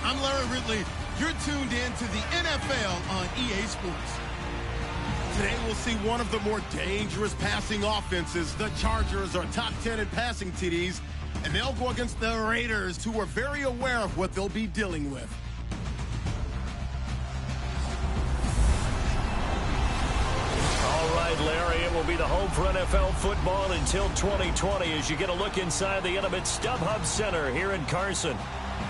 I'm Larry Ridley. You're tuned in to the NFL on EA Sports. Today we'll see one of the more dangerous passing offenses. The Chargers are top 10 in passing TDs, and they'll go against the Raiders, who are very aware of what they'll be dealing with. All right, Larry, it will be the home for NFL football until 2020 as you get a look inside the intimate StubHub Center here in Carson.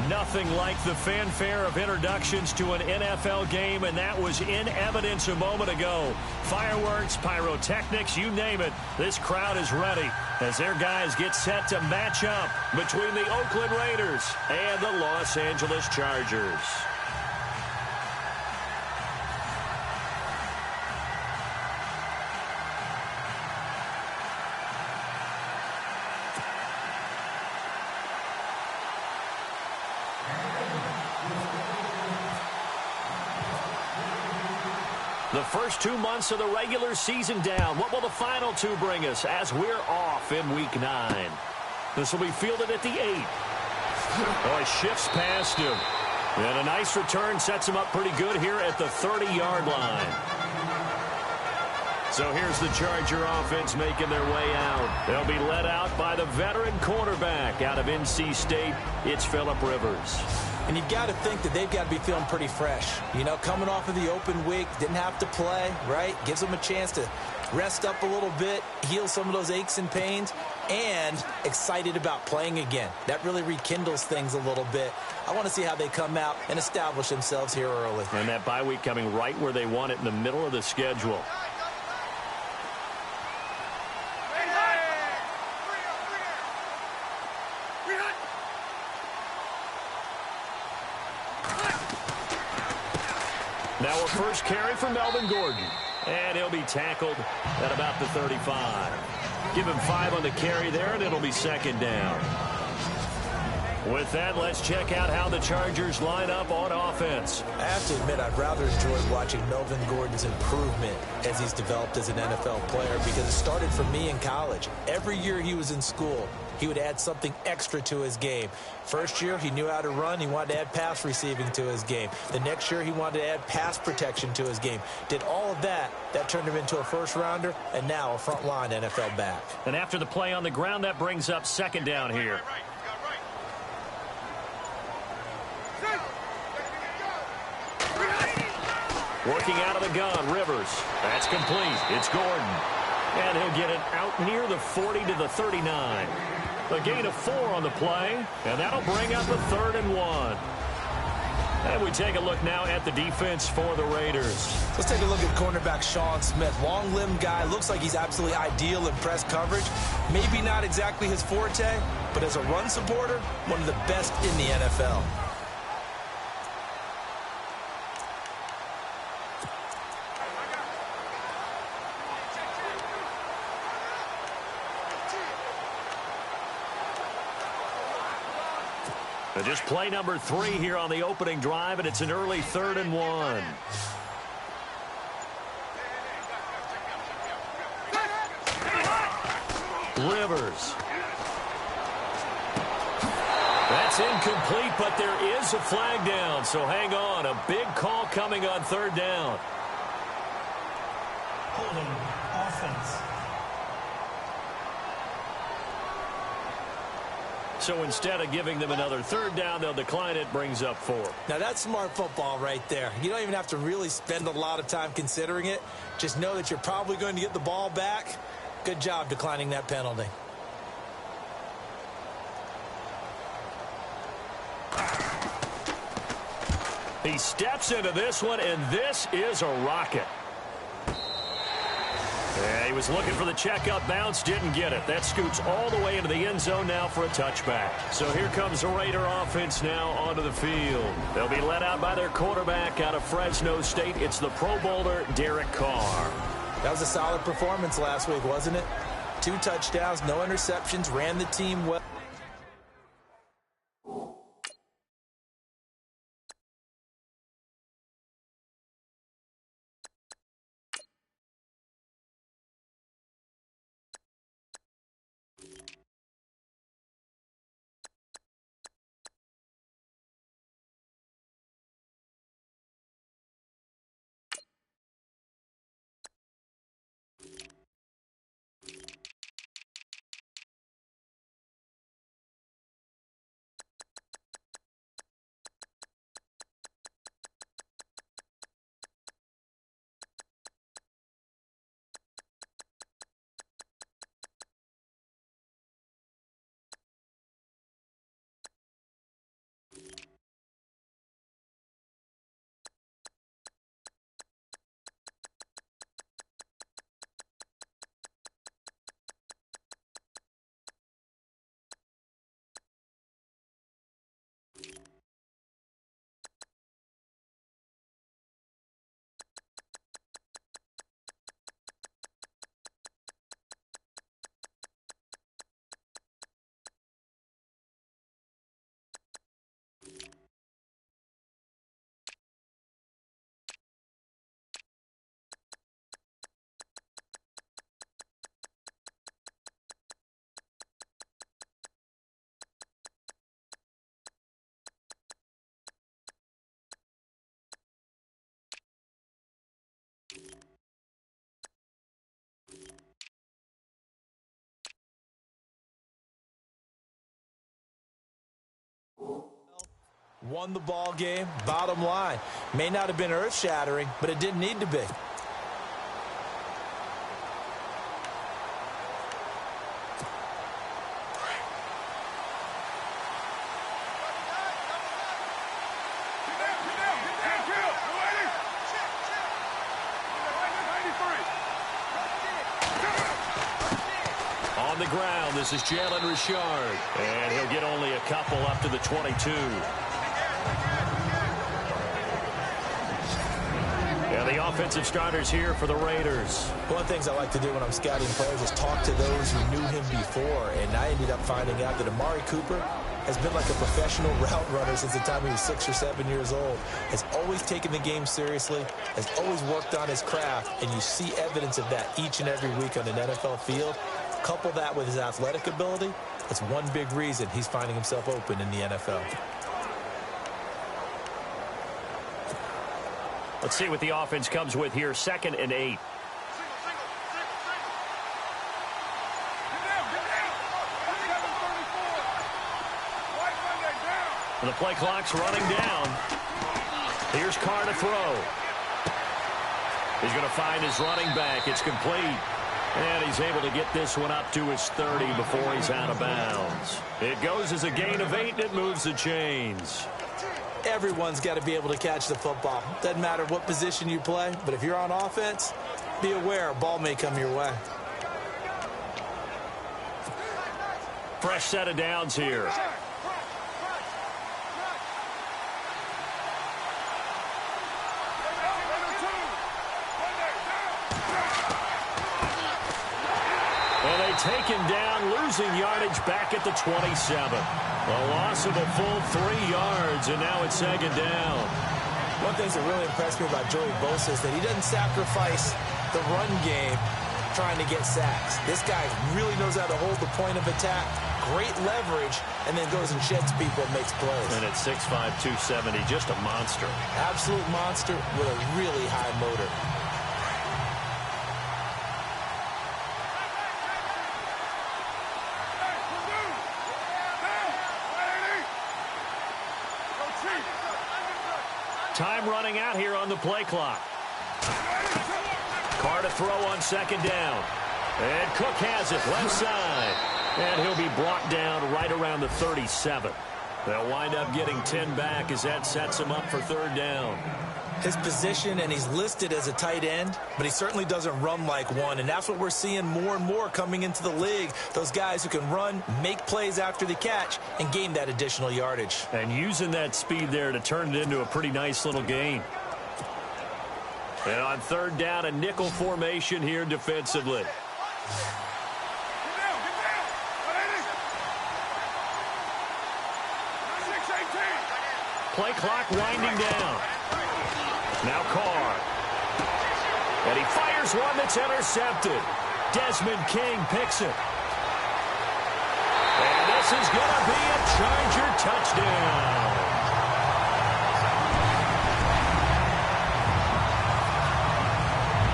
Nothing like the fanfare of introductions to an NFL game, and that was in evidence a moment ago. Fireworks, pyrotechnics, you name it. This crowd is ready as their guys get set to match up between the Oakland Raiders and the Los Angeles Chargers. The first 2 months of the regular season down. What will the final two bring us as we're off in Week 9? This will be fielded at the 8. Oh, he shifts past him. And a nice return sets him up pretty good here at the 30-yard line. So here's the Charger offense making their way out. They'll be led out by the veteran cornerback out of NC State. It's Phillip Rivers. And you've got to think that they've got to be feeling pretty fresh. You know, coming off of the open week, didn't have to play, right? Gives them a chance to rest up a little bit, heal some of those aches and pains, and excited about playing again. That really rekindles things a little bit. I want to see how they come out and establish themselves here early. And that bye week coming right where they want it in the middle of the schedule. Now a first carry for Melvin Gordon. And he'll be tackled at about the 35. Give him 5 on the carry there, and it'll be second down. With that, let's check out how the Chargers line up on offense. I have to admit, I've rather enjoyed watching Melvin Gordon's improvement as he's developed as an NFL player, because it started for me in college. Every year he was in school, he would add something extra to his game. First year, he knew how to run. He wanted to add pass receiving to his game. The next year, he wanted to add pass protection to his game. Did all of that. That turned him into a first-rounder, and now a front-line NFL back. And after the play on the ground, that brings up second down here. Working out of the gun, Rivers. That's complete. It's Gordon. And he'll get it out near the 40 to the 39. A gain of 4 on the play, and that'll bring up a 3rd and 1. And we take a look now at the defense for the Raiders. Let's take a look at cornerback Sean Smith. Long-limbed guy. Looks like he's absolutely ideal in press coverage. Maybe not exactly his forte, but as a run supporter, one of the best in the NFL. Just play number 3 here on the opening drive, and it's an early 3rd and 1. Rivers. That's incomplete, but there is a flag down, so hang on. A big call coming on 3rd down. Holding offense. So instead of giving them another 3rd down, they'll decline it, brings up 4. Now that's smart football right there. You don't even have to really spend a lot of time considering it. Just know that you're probably going to get the ball back. Good job declining that penalty. He steps into this one, and this is a rocket. Yeah, he was looking for the checkup bounce, didn't get it. That scoots all the way into the end zone now for a touchback. So here comes the Raider offense now onto the field. They'll be led out by their quarterback out of Fresno State. It's the Pro Bowler, Derek Carr. That was a solid performance last week, wasn't it? 2 touchdowns, no interceptions, ran the team well. Won the ball game, bottom line. May not have been earth-shattering, but it didn't need to be. On the ground, this is Jalen Richard. And he'll get only a couple up to the 22. And the offensive starters here for the Raiders. One of the things I like to do when I'm scouting players is talk to those who knew him before. And I ended up finding out that Amari Cooper has been like a professional route runner since the time he was 6 or 7 years old. Has always taken the game seriously, has always worked on his craft, and you see evidence of that each and every week on an NFL field. Couple that with his athletic ability, that's one big reason he's finding himself open in the NFL. Let's see what the offense comes with here. 2nd and 8. The play clock's running down. Here's Carr to throw. He's going to find his running back. It's complete. And he's able to get this one up to his 30 before he's out of bounds. It goes as a gain of 8, and it moves the chains. Everyone's got to be able to catch the football. Doesn't matter what position you play, but if you're on offense, be aware a ball may come your way. Fresh set of downs here. And they take him down, losing yardage back at the 27. A loss of a full 3 yards, and now it's 2nd down. One thing that really impressed me about Joey Bosa is that he doesn't sacrifice the run game trying to get sacks. This guy really knows how to hold the point of attack, great leverage, and then goes and sheds people and makes plays. And at 6'5", 270, just a monster. Absolute monster with a really high motor. Time running out here on the play clock. Carr to throw on 2nd down. And Cook has it left side. And he'll be brought down right around the 37. They'll wind up getting 10 back as that sets him up for 3rd down. His position, and he's listed as a tight end, but he certainly doesn't run like one, and that's what we're seeing more and more coming into the league. Those guys who can run, make plays after the catch, and gain that additional yardage. And using that speed there to turn it into a pretty nice little gain. And on 3rd down, a nickel formation here defensively. Play clock winding down. Now Carr. And he fires one that's intercepted. Desmond King picks it. And this is going to be a Charger touchdown.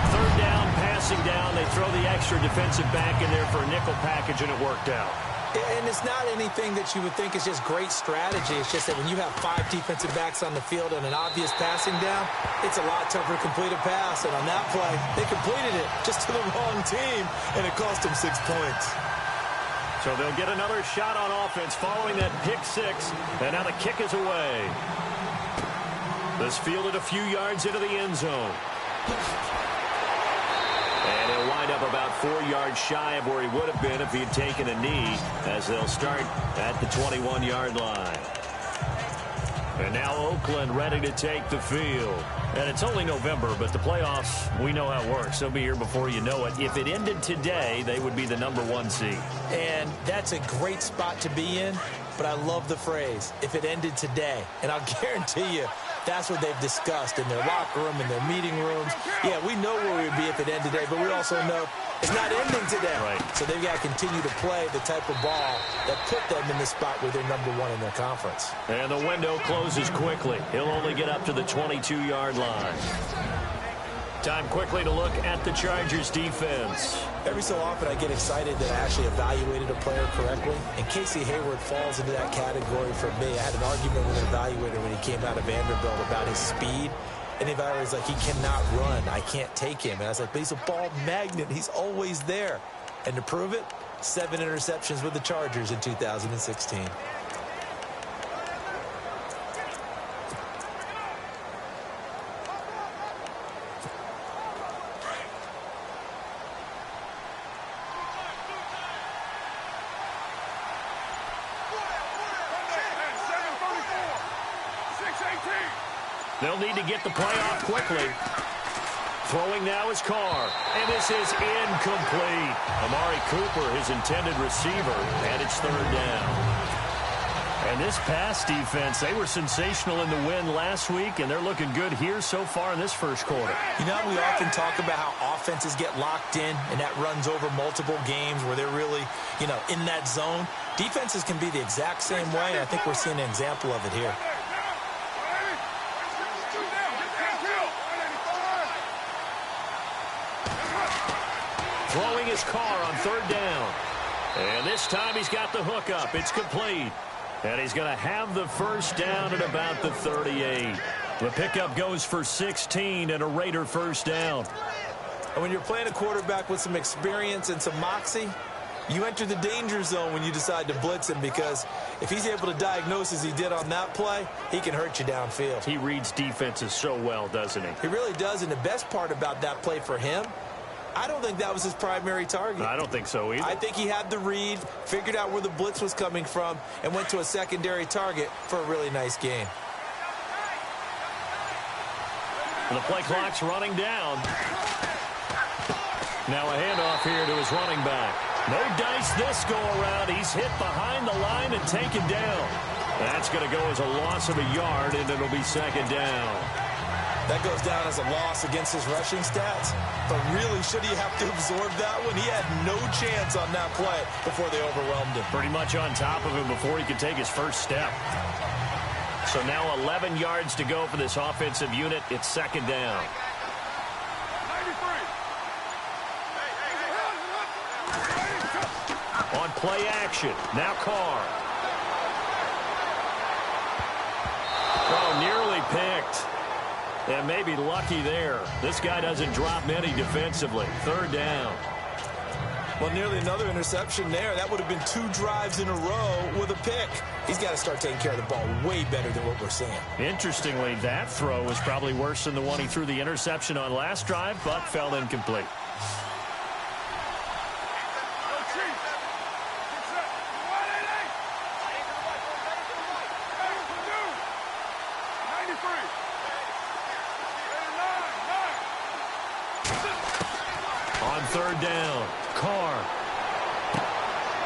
Third down, passing down. They throw the extra defensive back in there for a nickel package, and it worked out. And it's not anything that you would think is just great strategy. It's just that when you have 5 defensive backs on the field and an obvious passing down, it's a lot tougher to complete a pass. And on that play, they completed it just to the wrong team, and it cost them 6 points. So they'll get another shot on offense following that pick 6, and now the kick is away. This fielded a few yards into the end zone. And he'll wind up about 4 yards shy of where he would have been if he had taken a knee, as they'll start at the 21-yard line. And now Oakland ready to take the field. And it's only November, but the playoffs, we know how it works. They'll be here before you know it. If it ended today, they would be the #1 seed. And that's a great spot to be in, but I love the phrase, if it ended today. And I'll guarantee you, that's what they've discussed in their locker room, in their meeting rooms. Yeah, we know where we would be if it ended today, but we also know it's not ending today. Right. So they've got to continue to play the type of ball that put them in the spot where they're #1 in their conference. And the window closes quickly. He'll only get up to the 22-yard line. Time quickly to look at the Chargers defense. Every so often I get excited that I actually evaluated a player correctly, and Casey Hayward falls into that category for me. I had an argument with an evaluator when he came out of Vanderbilt about his speed, and the evaluator was like, he cannot run. I can't take him. And I was like, but he's a ball magnet. He's always there. And to prove it, 7 interceptions with the Chargers in 2016. They'll need to get the play off quickly. Throwing now is Carr, and this is incomplete. Amari Cooper, his intended receiver, and it's 3rd down. And this pass defense, they were sensational in the win last week, and they're looking good here so far in this first quarter. You know, we often talk about how offenses get locked in, and that runs over multiple games where they're really, in that zone. Defenses can be the exact same way, and I think we're seeing an example of it here. Throwing his Carr on 3rd down. And this time he's got the hook up. It's complete. And he's going to have the first down at about the 38. The pickup goes for 16 and a Raider first down. And when you're playing a quarterback with some experience and some moxie, you enter the danger zone when you decide to blitz him, because if he's able to diagnose as he did on that play, he can hurt you downfield. He reads defenses so well, doesn't he? He really does, and the best part about that play for him, I don't think that was his primary target. I don't think so either. I think he had the read, figured out where the blitz was coming from, and went to a secondary target for a really nice game. And the play clock's running down. Now a handoff here to his running back. No dice this go-around. He's hit behind the line and taken down. That's going to go as a loss of a yard, and it'll be 2nd down. That goes down as a loss against his rushing stats. But really, should he have to absorb that one? He had no chance on that play before they overwhelmed him. Pretty much on top of him before he could take his first step. So now 11 yards to go for this offensive unit. It's 2nd down. On play action. Now Carr. Oh, nearly picked. And maybe lucky there. This guy doesn't drop many defensively. 3rd down. Well, nearly another interception there. That would have been 2 drives in a row with a pick. He's got to start taking care of the ball way better than what we're seeing. Interestingly, that throw was probably worse than the one he threw the interception on last drive, but fell incomplete. On 3rd down, Carr.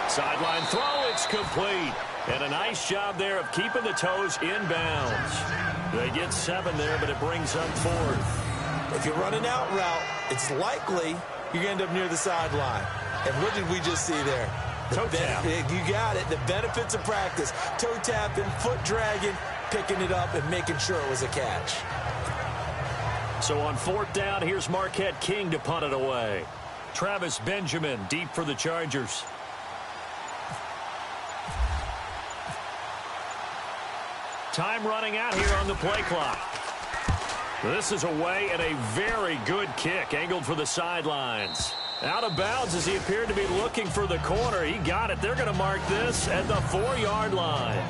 Sideline throw, it's complete. And a nice job there of keeping the toes inbounds. They get 7 there, but it brings up 4th. If you run an out route, it's likely you're going to end up near the sideline. And what did we just see there? Toe tap. You got it. The benefits of practice. Toe tapping, foot dragging, picking it up, and making sure it was a catch. So on 4th down, here's Marquette King to punt it away. Travis Benjamin deep for the Chargers. Time running out here on the play clock. This is away and a very good kick angled for the sidelines. Out of bounds as he appeared to be looking for the corner. He got it. They're going to mark this at the 4-yard line.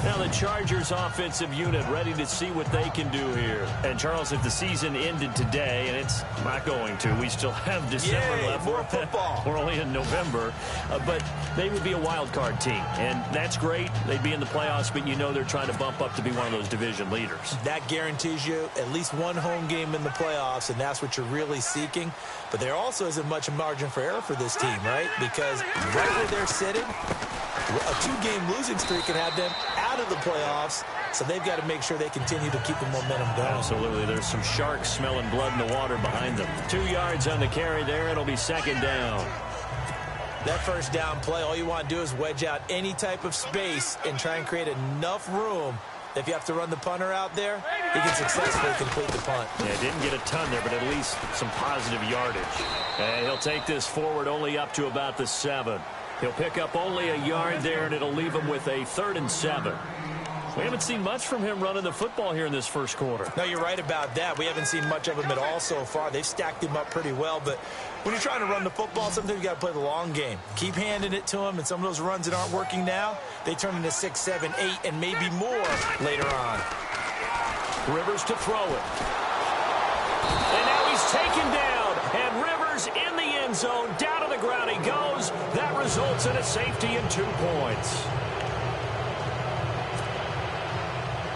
Now the Chargers offensive unit ready to see what they can do here. And Charles, if the season ended today, and it's not going to, we still have December left. More football. We're only in November, but they would be a wild card team, and that's great. They'd be in the playoffs, but you know they're trying to bump up to be one of those division leaders. That guarantees you at least one home game in the playoffs, and that's what you're really seeking. But there also isn't much margin for error for this team, right? Because right where they're sitting, a 2-game losing streak can have them out of the playoffs, so they've got to make sure they continue to keep the momentum going. Absolutely. There's some sharks smelling blood in the water behind them. 2 yards on the carry there. It'll be 2nd down. That first down play, all you want to do is wedge out any type of space and try and create enough room If you have to run the punter out there, he can successfully complete the punt. Yeah, didn't get a ton there, but at least some positive yardage. And he'll take this forward only up to about the 7. He'll pick up only a yard there, and it'll leave him with a 3rd and 7. We haven't seen much from him running the football here in this first quarter. No, you're right about that. We haven't seen much of him at all so far. They've stacked him up pretty well, but when you're trying to run the football, sometimes you got to play the long game. Keep handing it to him, and some of those runs that aren't working now, they turn into 6, 7, 8, and maybe more later on. Rivers to throw it. And now he's taken down, and Rivers in the end zone. Down to the ground he goes. That results in a safety and 2 points.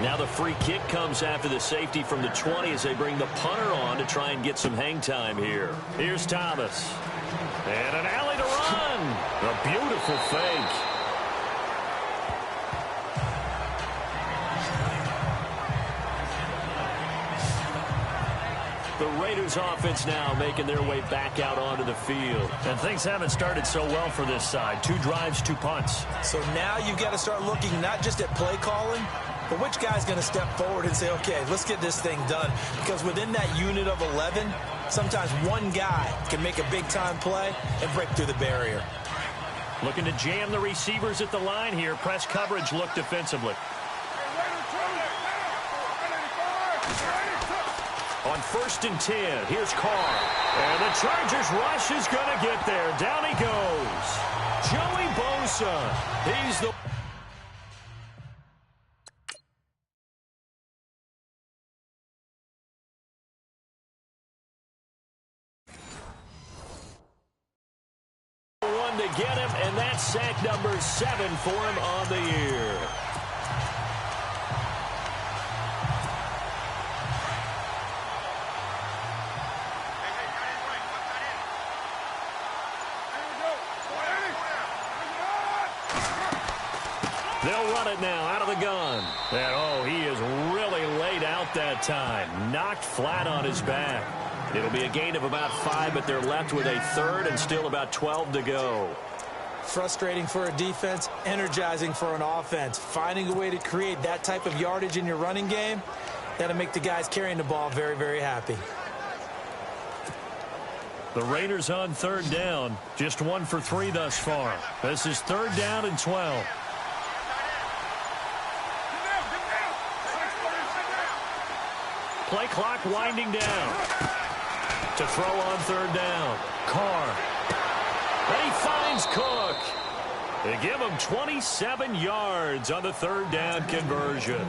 Now the free kick comes after the safety from the 20 as they bring the punter on to try and get some hang time here. Here's Thomas. And an alley to run. A beautiful fake. The Raiders offense now making their way back out onto the field. And things haven't started so well for this side. 2 drives, 2 punts. So now you've got to start looking not just at play calling, but which guy's going to step forward and say, okay, let's get this thing done. Because within that unit of 11, sometimes one guy can make a big-time play and break through the barrier. Looking to jam the receivers at the line here. Press coverage look defensively. On 1st and 10, here's Carr. And the Chargers rush is going to get there. Down he goes. Joey Bosa. He's the... one to get him, and that's sack number 7 for him on the year. They'll run it now out of the gun. And, oh, he is really laid out that time. Knocked flat on his back. It'll be a gain of about 5, but they're left with a 3rd and still about 12 to go. Frustrating for a defense, energizing for an offense. Finding a way to create that type of yardage in your running game, that'll make the guys carrying the ball very, very happy. The Raiders on 3rd down. Just 1 for 3 thus far. This is 3rd down and 12. Play clock winding down. To throw on 3rd down. Carr. And he finds Cook. They give him 27 yards on the 3rd down conversion.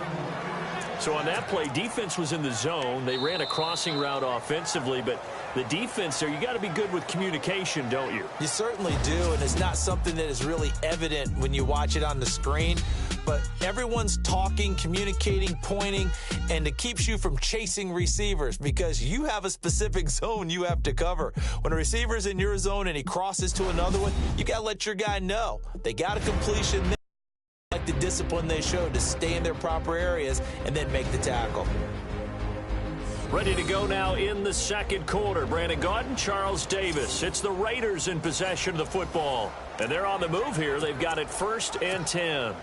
So on that play, defense was in the zone. They ran a crossing route offensively, but the defense there, you got to be good with communication, don't you? You certainly do, and it's not something that is really evident when you watch it on the screen. But everyone's talking, communicating, pointing, and it keeps you from chasing receivers because you have a specific zone you have to cover. When a receiver's in your zone and he crosses to another one, you got to let your guy know. They got a completion there. Like the discipline they showed to stay in their proper areas and then make the tackle. Ready to go now in the 2nd quarter. Brandon Gaudin, Charles Davis. It's the Raiders in possession of the football. And they're on the move here. They've got it 1st and 10.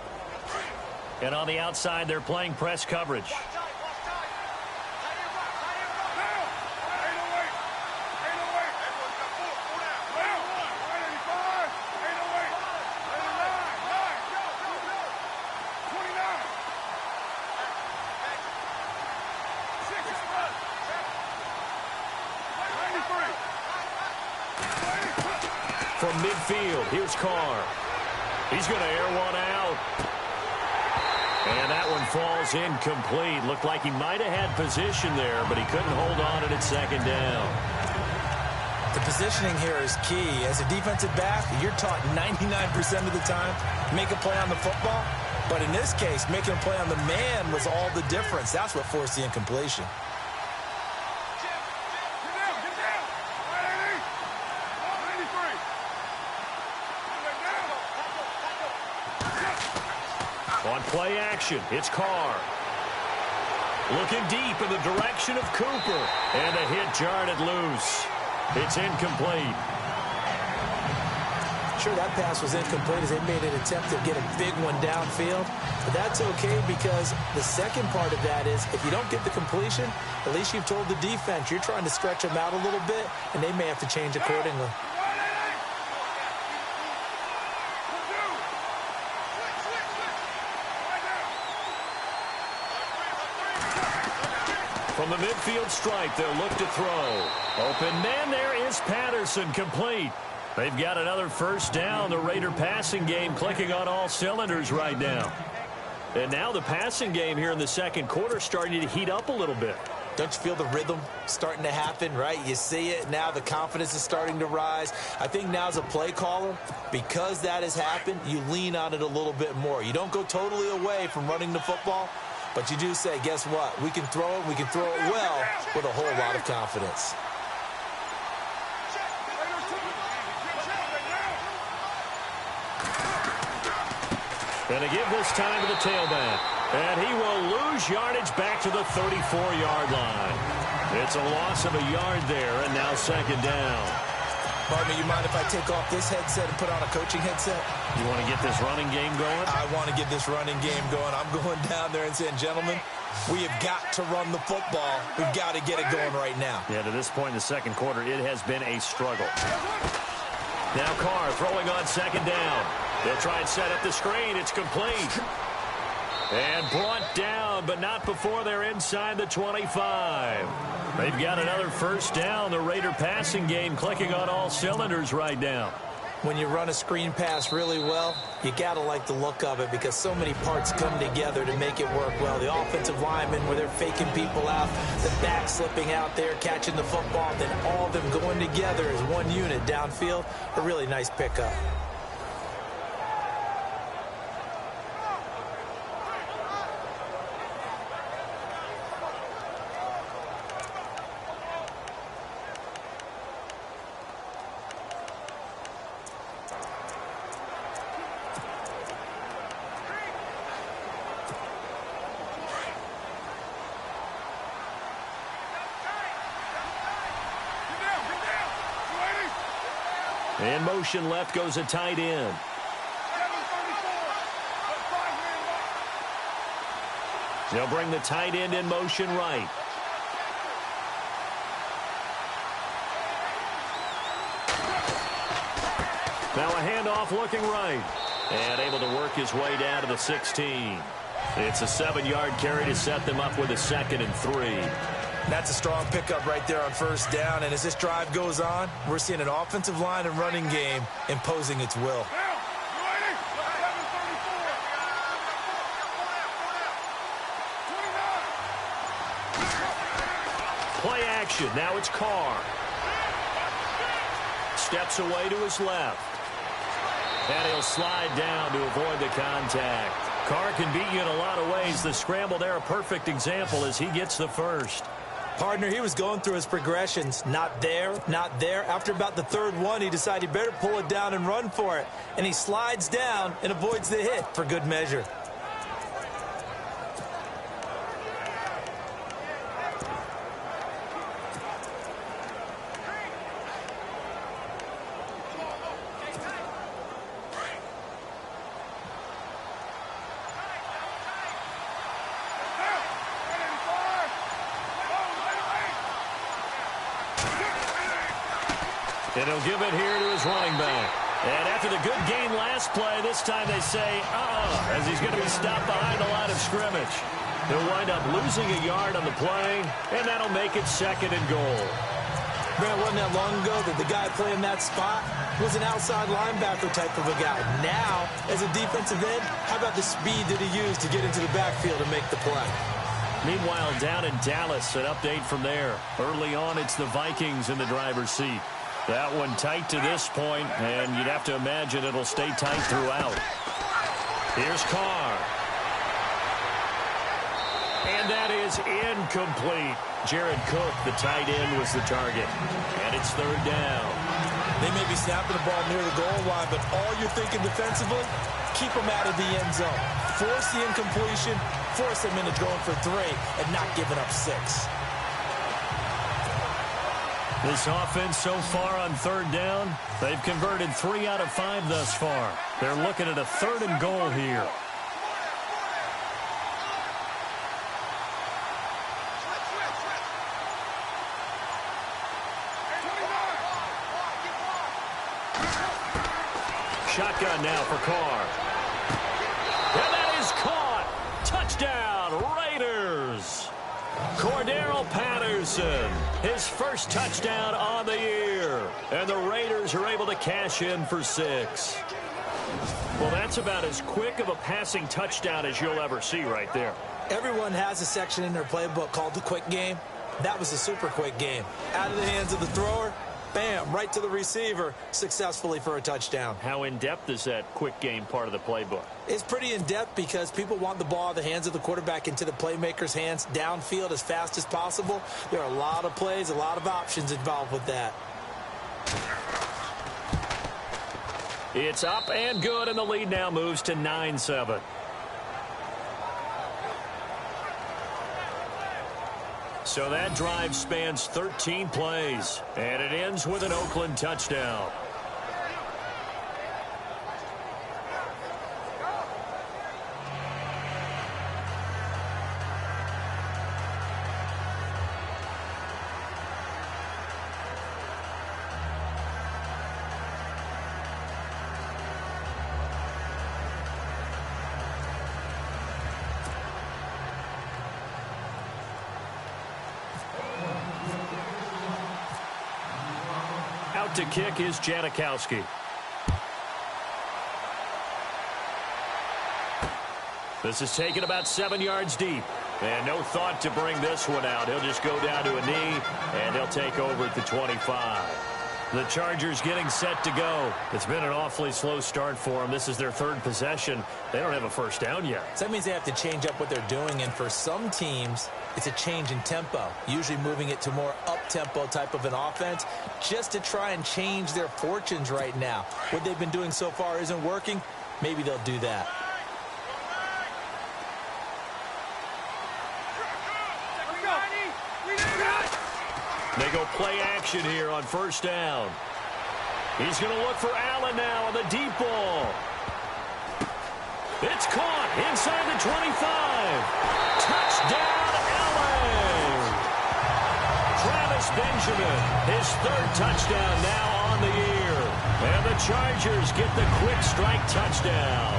And on the outside, they're playing press coverage. From midfield, here's Carr. He's going to air one out. And that one falls incomplete. Looked like he might have had position there, but he couldn't hold on at 2nd down. The positioning here is key. As a defensive back, you're taught 99% of the time, make a play on the football. But in this case, making a play on the man was all the difference. That's what forced the incompletion. On play action, it's Carr. Looking deep in the direction of Cooper. And a hit jarred it loose. It's incomplete. Sure, that pass was incomplete as they made an attempt to get a big one downfield. But that's okay because the second part of that is if you don't get the completion, at least you've told the defense you're trying to stretch them out a little bit, and they may have to change accordingly. From the midfield stripe, they'll look to throw. Open man, there is Patterson, complete. They've got another first down. The Raider passing game clicking on all cylinders right now. And now the passing game here in the second quarter starting to heat up a little bit. Don't you feel the rhythm starting to happen, right? You see it now. The confidence is starting to rise. I think now as a play caller, because that has happened, you lean on it a little bit more. You don't go totally away from running the football, but you do say, guess what? We can throw it. We can throw it well with a whole lot of confidence. And to give this time to the tailback. And he will lose yardage back to the 34-yard line. It's a loss of a yard there, and now second down. Pardon me, you mind if I take off this headset and put on a coaching headset? You want to get this running game going? I want to get this running game going. I'm going down there and saying, gentlemen, we have got to run the football. We've got to get it going right now. Yeah, to this point in the second quarter, it has been a struggle. Now Carr throwing on second down. They'll try and set up the screen. It's complete. And brought down, but not before they're inside the 25. They've got another first down. The Raider passing game clicking on all cylinders right now. When you run a screen pass really well, you got to like the look of it because so many parts come together to make it work well. The offensive linemen where they're faking people out, the back slipping out there, catching the football, then all of them going together as one unit downfield. A really nice pickup. In motion left goes a tight end. They'll bring the tight end in motion right. Now a handoff looking right. And able to work his way down to the 16. It's a 7-yard carry to set them up with a 2nd and 3. That's a strong pickup right there on first down. And as this drive goes on, we're seeing an offensive line and running game imposing its will. Play action. Now it's Carr. Steps away to his left. And he'll slide down to avoid the contact. Carr can beat you in a lot of ways. The scramble there, a perfect example as he gets the first. Partner, he was going through his progressions. Not there, not there. After about the third one, he decided he better pull it down and run for it. And he slides down and avoids the hit for good measure. And he'll give it here to his running back. And after the good gain last play, this time they say, as he's going to be stopped behind the line of scrimmage. He'll wind up losing a yard on the play, and that'll make it 2nd and goal. Brad, wasn't that long ago that the guy playing that spot was an outside linebacker type of a guy. Now, as a defensive end, how about the speed that he used to get into the backfield and make the play? Meanwhile, down in Dallas, an update from there. Early on, it's the Vikings in the driver's seat. That one tight to this point, and you'd have to imagine it'll stay tight throughout. Here's Carr. And that is incomplete. Jared Cook, the tight end, was the target. And it's 3rd down. They may be snapping the ball near the goal line, but all you're thinking defensively, keep them out of the end zone. Force the incompletion, force them into throwing for 3, and not giving up 6. This offense so far on third down, they've converted 3 out of 5 thus far. They're looking at a 3rd and goal here. Shotgun now for Carr. And that is caught. Touchdown, Raiders. Cordero Patterson, his first touchdown on the year. And the Raiders are able to cash in for 6. Well, that's about as quick of a passing touchdown as you'll ever see right there. Everyone has a section in their playbook called the quick game. That was a super quick game. Out of the hands of the thrower, bam, right to the receiver, successfully for a touchdown. How in-depth is that quick game part of the playbook? It's pretty in-depth because people want the ball out of the hands of the quarterback into the playmaker's hands downfield as fast as possible. There are a lot of plays, a lot of options involved with that. It's up and good, and the lead now moves to 9-7. So that drive spans 13 plays, and it ends with an Oakland touchdown. Out to kick is Janikowski. This is taken about 7 yards deep. And no thought to bring this one out. He'll just go down to a knee, and he'll take over at the 25. The Chargers getting set to go. It's been an awfully slow start for them. This is their 3rd possession. They don't have a first down yet. So that means they have to change up what they're doing, and for some teams, it's a change in tempo, usually moving it to more up-tempo type of an offense just to try and change their fortunes right now. What they've been doing so far isn't working. Maybe they'll do that. They go play action here on first down. He's going to look for Allen now on the deep ball. It's caught inside the 25. Touchdown, Allen. Travis Benjamin, his 3rd touchdown now on the year. And the Chargers get the quick strike touchdown.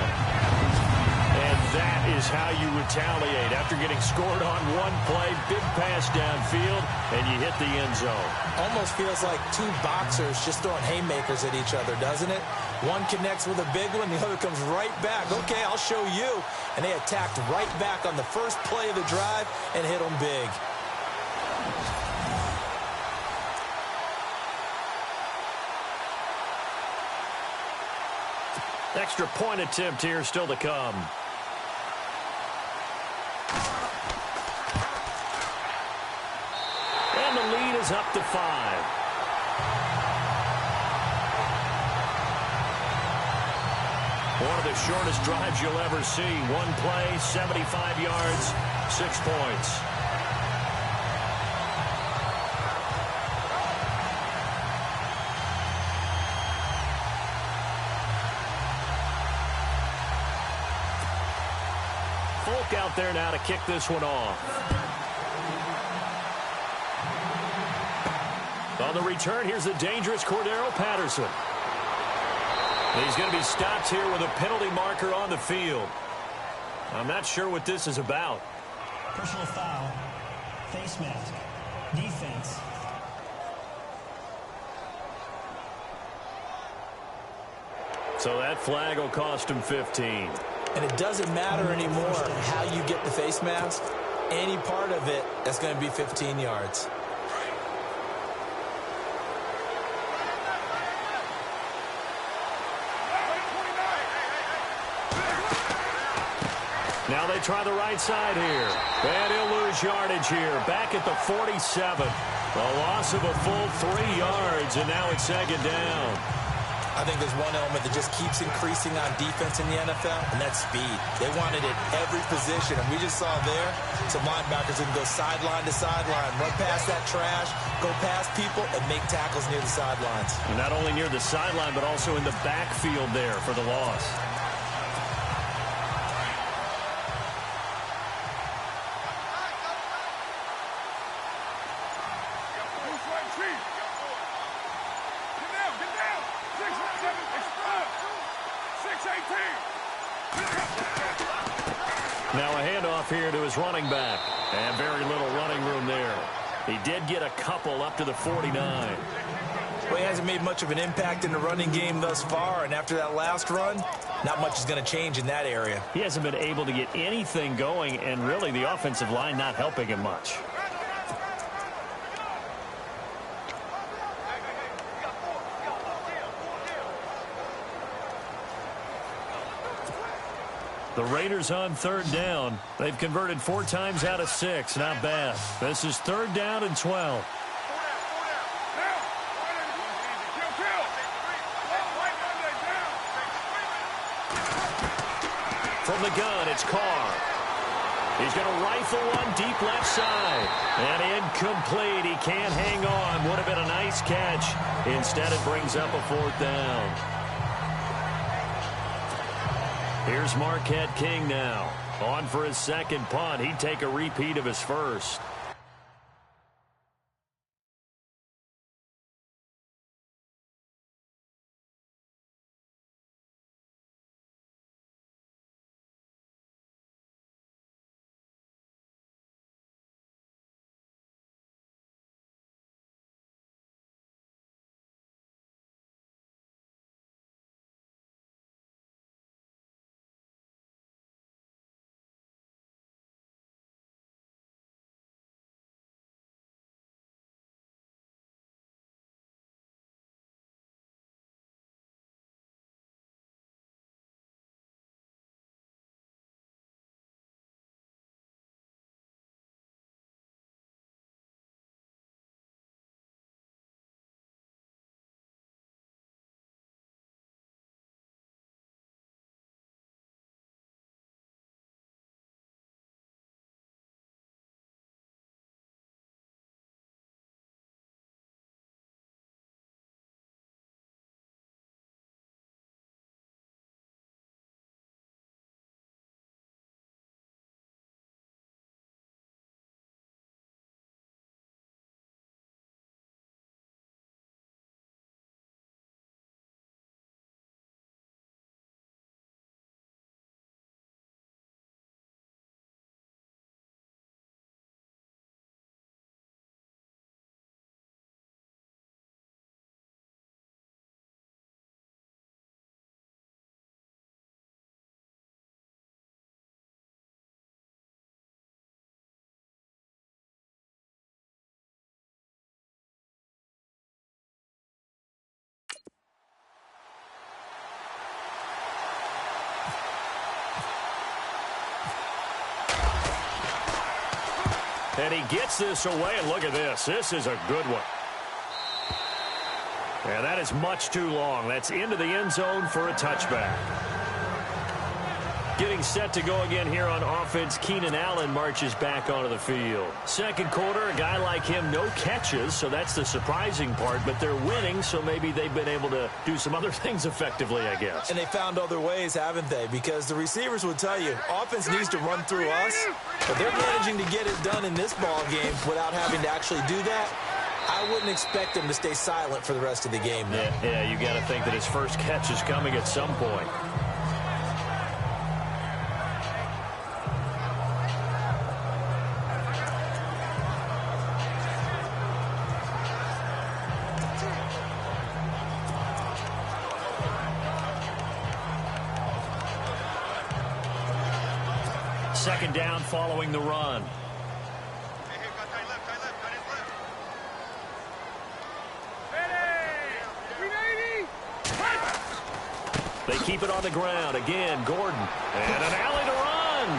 And that is how you retaliate after getting scored on one play, big pass downfield, and you hit the end zone. Almost feels like 2 boxers just throwing haymakers at each other, doesn't it? One connects with a big one, the other comes right back. Okay, I'll show you. And they attacked right back on the first play of the drive and hit them big. Extra point attempt here still to come. And the lead is up to 5. One of the shortest drives you'll ever see. One play, 75 yards, 6 points. Folk out there now to kick this one off. On the return, here's the dangerous Cordero Patterson. He's going to be stopped here with a penalty marker on the field. I'm not sure what this is about. Personal foul. Face mask. Defense. So that flag will cost him 15. And it doesn't matter anymore how you get the face mask. Any part of it, that's going to be 15 yards. Now they try the right side here. And he'll lose yardage here. Back at the 47. A loss of a full 3 yards, and now it's 2nd down. I think there's one element that just keeps increasing on defense in the NFL, and that's speed. They want it at every position, and we just saw there some linebackers who can go sideline to sideline, run past that trash, go past people, and make tackles near the sidelines. And not only near the sideline, but also in the backfield there for the loss. Now a handoff here to his running back. And very little running room there. He did get a couple up to the 49. Well, he hasn't made much of an impact in the running game thus far, and after that last run, not much is going to change in that area. He hasn't been able to get anything going, and really the offensive line not helping him much. The Raiders on third down. They've converted 4 times out of 6. Not bad. This is third down and 12. From the gun, it's Carr. He's going to rifle one deep left side. And incomplete. He can't hang on. Would have been a nice catch. Instead, it brings up a 4th down. Here's Marquette King now. On for his second punt. He'd take a repeat of his first. And he gets this away, and look at this. This is a good one. And that is much too long. That's into the end zone for a touchback. Getting set to go again here on offense, Keenan Allen marches back onto the field. Second quarter, a guy like him, no catches, so that's the surprising part. But they're winning, so maybe they've been able to do some other things effectively, I guess. And they found other ways, haven't they? Because the receivers will tell you, offense needs to run through us, but they're managing to get it done in this ball game without having to actually do that. I wouldn't expect him to stay silent for the rest of the game, though. Yeah, you got to think that his first catch is coming at some point. Second down following the run. They keep it on the ground. Again, Gordon. And an alley to run.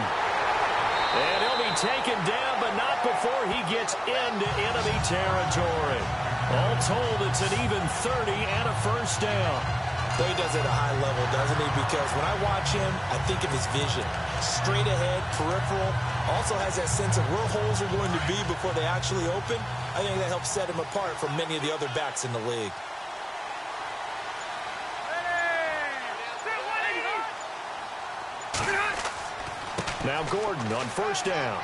And he'll be taken down, but not before he gets into enemy territory. All told, it's an even 30 and a first down. Well, he does it at a high level, doesn't he? Because when I watch him, I think of his vision. Straight ahead, peripheral. Also has that sense of where holes are going to be before they actually open. I think that helps set him apart from many of the other backs in the league. Now Gordon on first down.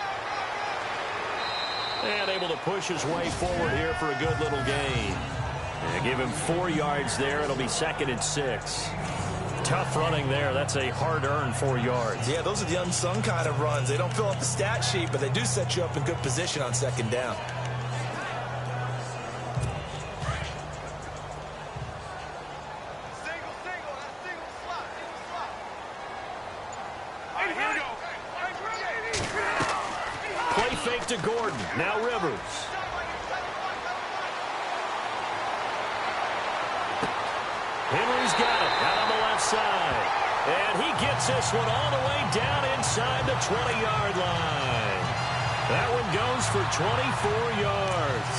And able to push his way forward here for a good little gain. And give him 4 yards there. It'll be 2nd and 6. Tough running there. That's a hard-earned 4 yards. Yeah, those are the unsung kind of runs. They don't fill up the stat sheet, but they do set you up in good position on 2nd down. Play fake to Gordon. Now Rivers. Henry's got it out on the left side. And he gets this one all the way down inside the 20-yard line. That one goes for 24 yards.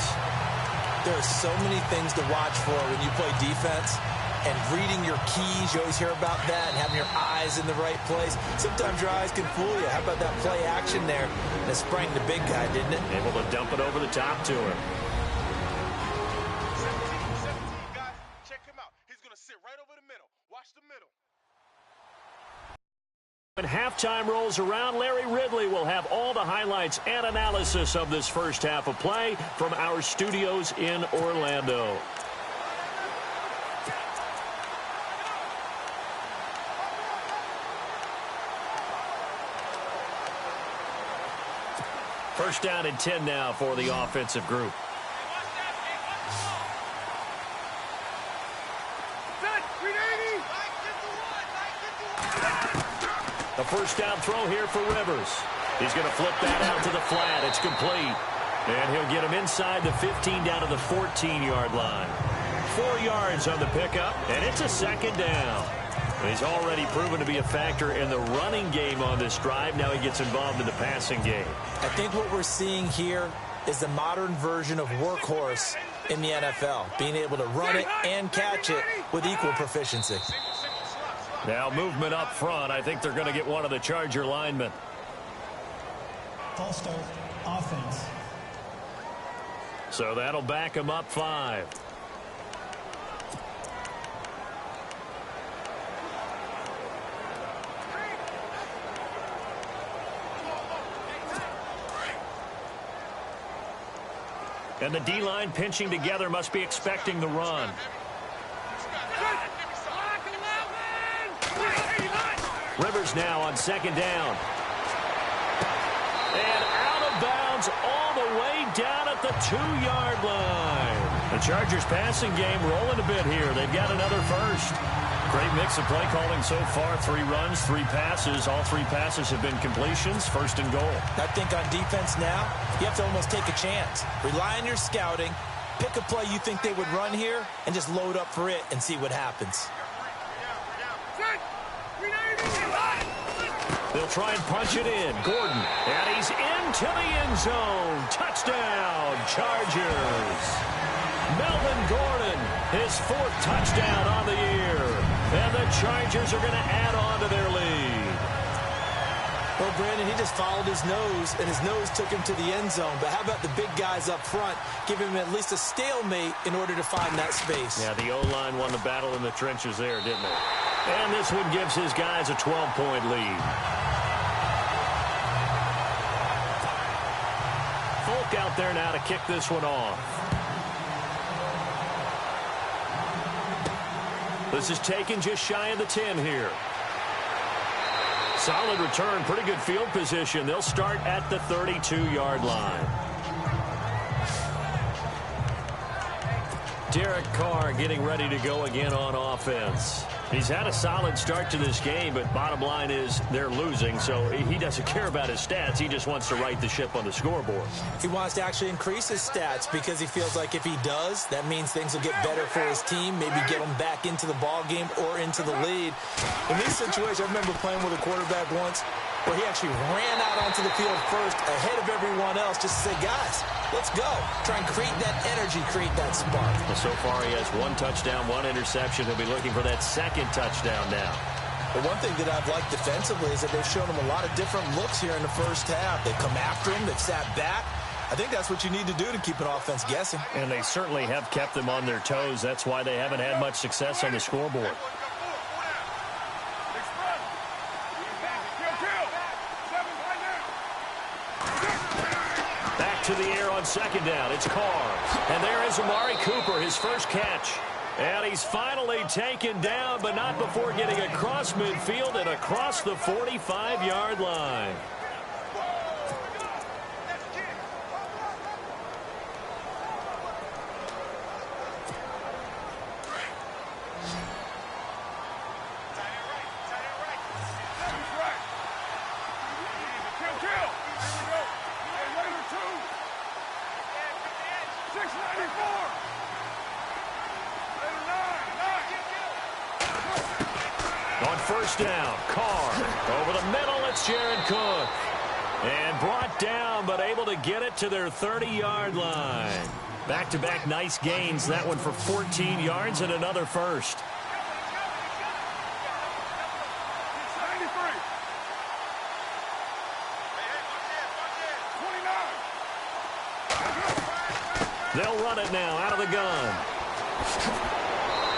There are so many things to watch for when you play defense. And reading your keys, you always hear about that, and having your eyes in the right place. Sometimes your eyes can fool you. How about that play action there? That sprang the big guy, didn't it? Able to dump it over the top to him. 17, guys, check him out. He's going to sit right over the middle. Watch the middle. When halftime rolls around, Larry Ridley will have all the highlights and analysis of this first half of play from our studios in Orlando. First down and 10 now for the offensive group. A first down throw here for Rivers. He's going to flip that out to the flat. It's complete. And he'll get him inside the 15 down to the 14-yard line. 4 yards on the pickup, and it's a 2nd down. He's already proven to be a factor in the running game on this drive. Now he gets involved in the passing game. I think what we're seeing here is the modern version of workhorse in the NFL, being able to run it and catch it with equal proficiency. Now movement up front. I think they're going to get one of the Charger linemen. False start, offense. So that'll back him up 5. And the D-line pinching together must be expecting the run. Rivers now on 2nd down. And out of bounds all the way down at the 2-yard line. The Chargers passing game rolling a bit here. They've got another first. Great mix of play calling so far. 3 runs, 3 passes. All 3 passes have been completions. 1st and goal. I think on defense now, you have to almost take a chance. Rely on your scouting. Pick a play you think they would run here and just load up for it and see what happens. They'll try and punch it in. Gordon. And he's into the end zone. Touchdown, Chargers. Melvin Gordon, his 4th touchdown on the year. And the Chargers are going to add on to their lead. Well, Brandon, he just followed his nose, and his nose took him to the end zone. But how about the big guys up front? Give him at least a stalemate in order to find that space. Yeah, the O-line won the battle in the trenches there, didn't it? And this one gives his guys a 12-point lead. Folk out there now to kick this one off. This is taken just shy of the 10 here. Solid return, pretty good field position. They'll start at the 32-yard line. Derek Carr getting ready to go again on offense. He's had a solid start to this game, but bottom line is they're losing, so he doesn't care about his stats. He just wants to right the ship on the scoreboard. He wants to actually increase his stats because he feels like if he does, that means things will get better for his team, maybe get him back into the ball game or into the lead. In this situation, I remember playing with a quarterback once. where he actually ran out onto the field first ahead of everyone else just to say, guys, let's go. Try and create that energy, create that spark. Well, so far he has 1 touchdown, 1 interception. He'll be looking for that 2nd touchdown now. But one thing that I've liked defensively is that they've shown him a lot of different looks here in the first half. They've come after him. They've sat back. I think that's what you need to do to keep an offense guessing. And they certainly have kept them on their toes. That's why they haven't had much success on the scoreboard. Back to the air on 2nd down. It's Carr. And there is Amari Cooper, his first catch. And he's finally taken down, but not before getting across midfield and across the 45-yard line. On 1st down, Carr. Over the middle, it's Jared Cook. And brought down, but able to get it to their 30-yard line. Back-to-back nice gains. That one for 14 yards and another first. They'll run it now out of the gun.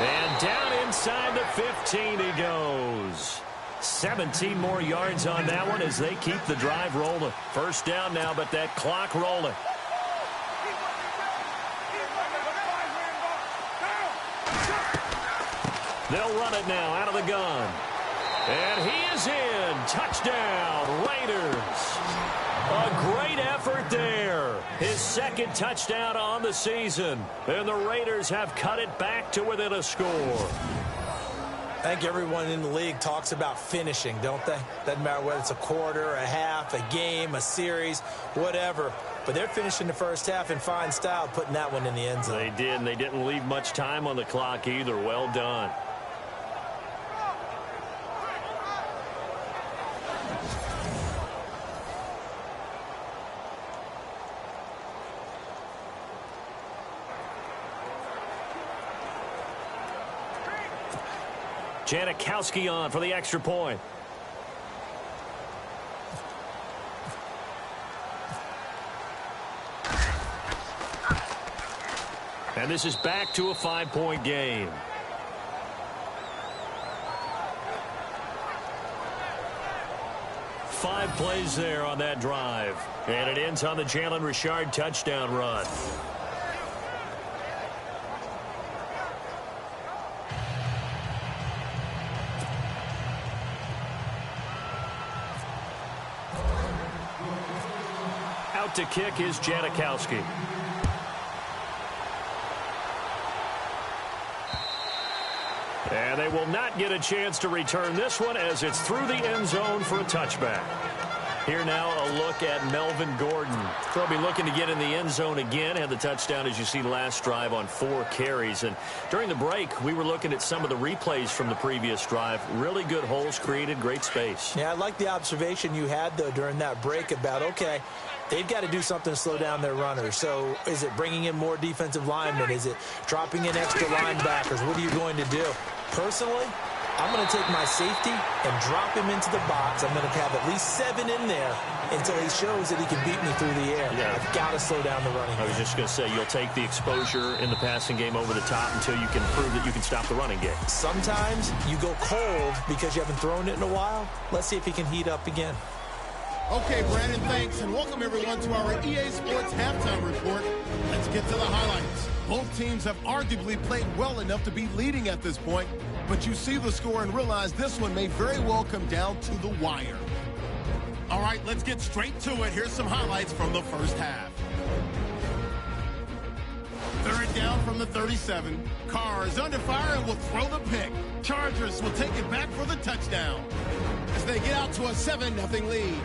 And down inside the 15 he goes. 17 more yards on that one as they keep the drive rolling. 1st down now, but that clock rolling. They'll run it now out of the gun. And he is in. Touchdown, Raiders. A great effort there. His 2nd touchdown on the season. And the Raiders have cut it back to within a score. I think everyone in the league talks about finishing, don't they? Doesn't matter whether it's a quarter, a half, a game, a series, whatever. But they're finishing the first half in fine style, putting that one in the end zone. They did, and they didn't leave much time on the clock either. Well done. Janikowski on for the extra point. And this is back to a 5-point game. Five plays there on that drive. And it ends on the Jalen Richard touchdown run. Out to kick is Janikowski. And they will not get a chance to return this one as it's through the end zone for a touchback. Here now a look at Melvin Gordon. They'll be looking to get in the end zone again. Had the touchdown, as you see, last drive on 4 carries. And during the break, we were looking at some of the replays from the previous drive. Really good holes created, great space. Yeah, I like the observation you had, though, during that break about, okay, they've got to do something to slow down their runners. So is it bringing in more defensive linemen? Is it dropping in extra linebackers? What are you going to do? Personally, I'm going to take my safety and drop him into the box. I'm going to have at least 7 in there until he shows that he can beat me through the air. Yeah. I've got to slow down the running game. I was just going to say, you'll take the exposure in the passing game over the top until you can prove that you can stop the running game. Sometimes you go cold because you haven't thrown it in a while. Let's see if he can heat up again. Okay, Brandon, thanks, and welcome everyone to our EA Sports Halftime Report. Let's get to the highlights. Both teams have arguably played well enough to be leading at this point, but you see the score and realize this one may very well come down to the wire. All right, let's get straight to it. Here's some highlights from the first half. 3rd down from the 37. Carr is under fire and will throw the pick. Chargers will take it back for the touchdown as they get out to a 7-0 lead.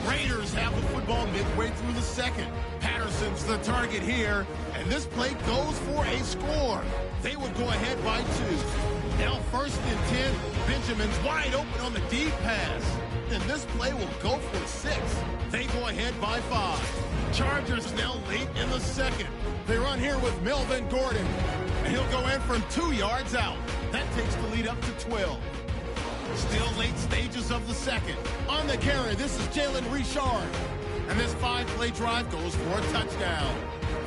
Raiders have the football midway through the second. Patterson's the target here, and this play goes for a score. They would go ahead by 2. Now 1st and 10. Benjamin's wide open on the deep pass. And this play will go for 6. They go ahead by 5. Chargers now late in the 2nd. They run here with Melvin Gordon. And he'll go in from 2 yards out. That takes the lead up to 12. Still late stages of the 2nd. On the carry, this is Jalen Richard. And this 5-play drive goes for a touchdown.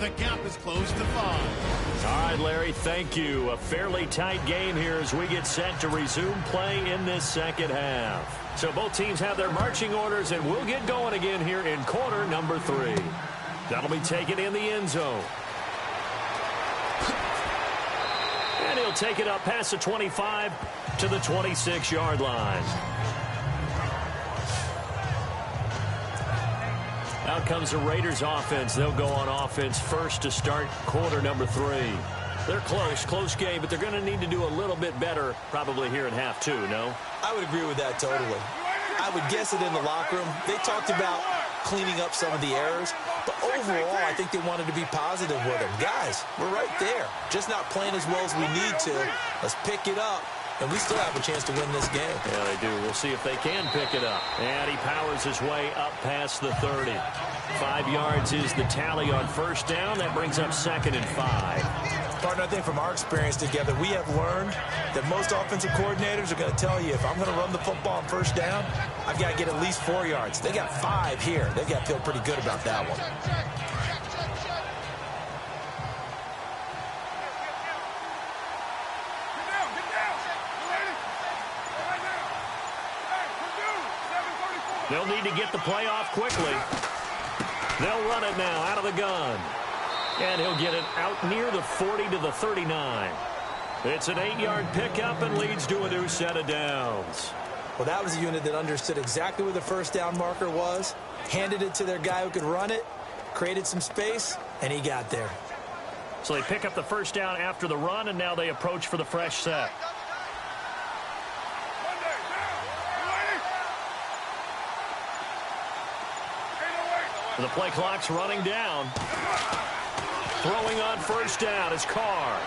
The gap is closed to 5. All right, Larry, thank you. A fairly tight game here as we get set to resume play in this 2nd half. So both teams have their marching orders, and we'll get going again here in quarter number 3. That'll be taken in the end zone. And he'll take it up past the 25 to the 26-yard line. Out comes the Raiders offense. They'll go on offense first to start quarter number 3. They're close game, but they're going to need to do a little bit better probably here in half 2, no? I would agree with that totally. I would guess it in the locker room. They talked about cleaning up some of the errors, but overall, I think they wanted to be positive with them. Guys, we're right there. Just not playing as well as we need to. Let's pick it up, and we still have a chance to win this game. Yeah, they do. We'll see if they can pick it up. And he powers his way up past the 30. 5 yards is the tally on first down. That brings up 2nd and 5. Partner, I think from our experience together, we have learned that most offensive coordinators are going to tell you, if I'm going to run the football on first down, I've got to get at least 4 yards. They got 5 here. They've got to feel pretty good about that one. They'll need to get the play off quickly. They'll run it now out of the gun. And he'll get it out near the 40 to the 39. It's an 8-yard pickup and leads to a new set of downs. Well, that was a unit that understood exactly where the first down marker was, handed it to their guy who could run it, created some space, and he got there. So they pick up the first down after the run, and now they approach for the fresh set. The play clock's running down. Throwing on first down is Carr.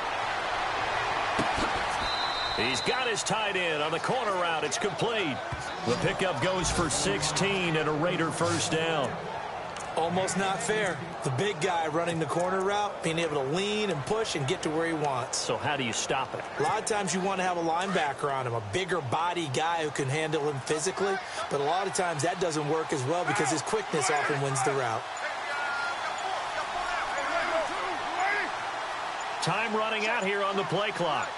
He's got his tight end on the corner route. It's complete. The pickup goes for 16 and a Raider first down. Almost not fair. The big guy running the corner route, being able to lean and push and get to where he wants. So how do you stop it? A lot of times you want to have a linebacker on him, a bigger body guy who can handle him physically. But a lot of times that doesn't work as well because his quickness often wins the route. Time running out here on the play clock.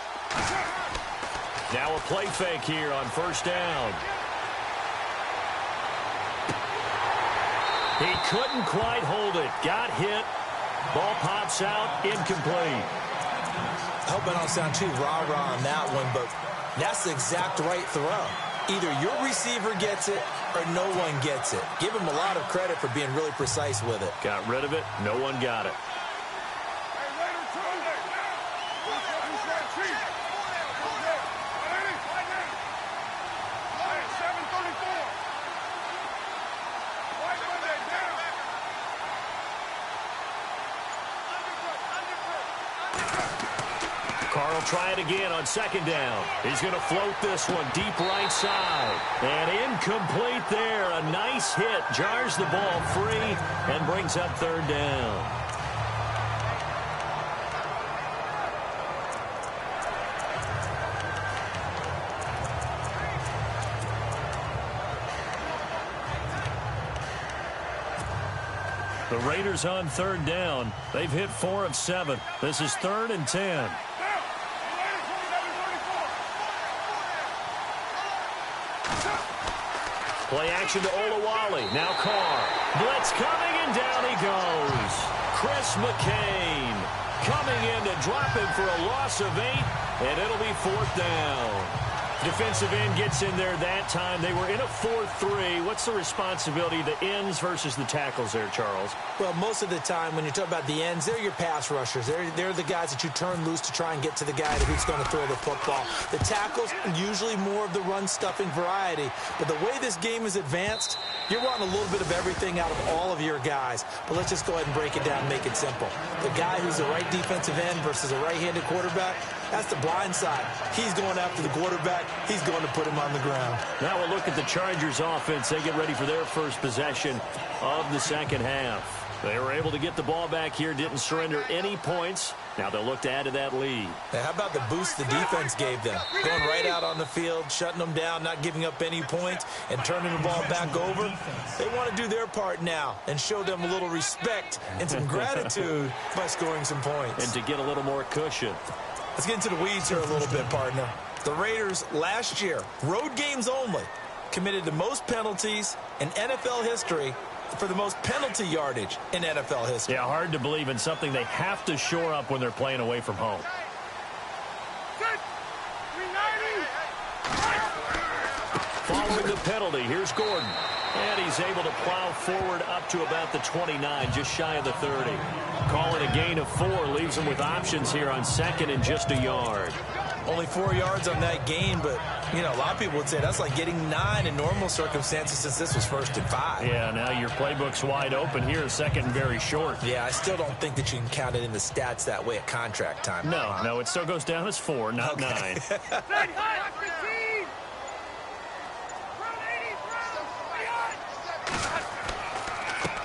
Now a play fake here on first down. He couldn't quite hold it. Got hit. Ball pops out. Incomplete. I hope I don't sound too rah-rah on that one, but that's the exact right throw. Either your receiver gets it or no one gets it. Give him a lot of credit for being really precise with it. Got rid of it. No one got it. Carr will try it again on second down. He's going to float this one deep right side. And incomplete there. A nice hit. Jars the ball free and brings up third down. The Raiders on third down. They've hit 4 of 7. This is 3rd and 10. Play action to Olawale. Now Carr. Blitz coming, and down he goes. Chris McCain coming in to drop him for a loss of 8, and it'll be 4th down. Defensive end gets in there that time. They were in a 4-3. What's the responsibility of the ends versus the tackles there, Charles? Well, most of the time when you talk about the ends, they're your pass rushers. They're the guys that you turn loose to try and get to the guy who's going to throw the football. The tackles, usually more of the run-stuffing variety. But the way this game is advanced, You're wanting a little bit of everything out of all of your guys, but let's just go ahead and break it down and make it simple. The guy who's the right defensive end versus a right-handed quarterback, that's the blind side. He's going after the quarterback. He's going to put him on the ground. Now we'll look at the Chargers offense. They get ready for their first possession of the second half. They were able to get the ball back here, didn't surrender any points. Now they'll look to add to that lead. Now, how about the boost the defense gave them? Going right out on the field, shutting them down, not giving up any points, and turning the ball back over. They want to do their part now and show them a little respect and some gratitude by scoring some points. And to get a little more cushion. Let's get into the weeds here a little bit, partner. The Raiders last year, road games only, committed the most penalties in NFL history for the most penalty yardage in NFL history. Yeah, hard to believe in something they have to shore up when they're playing away from home. Following the penalty, here's Gordon. And he's able to plow forward up to about the 29, just shy of the 30. Calling a gain of 4, leaves him with options here on second and just a yard. Only 4 yards on that gain, but, you know, a lot of people would say that's like getting 9 in normal circumstances since this was 1st and 5. Yeah, now your playbook's wide open here, second and very short. Yeah, I still don't think that you can count it in the stats that way at contract time. No, it still goes down as 4, not 9.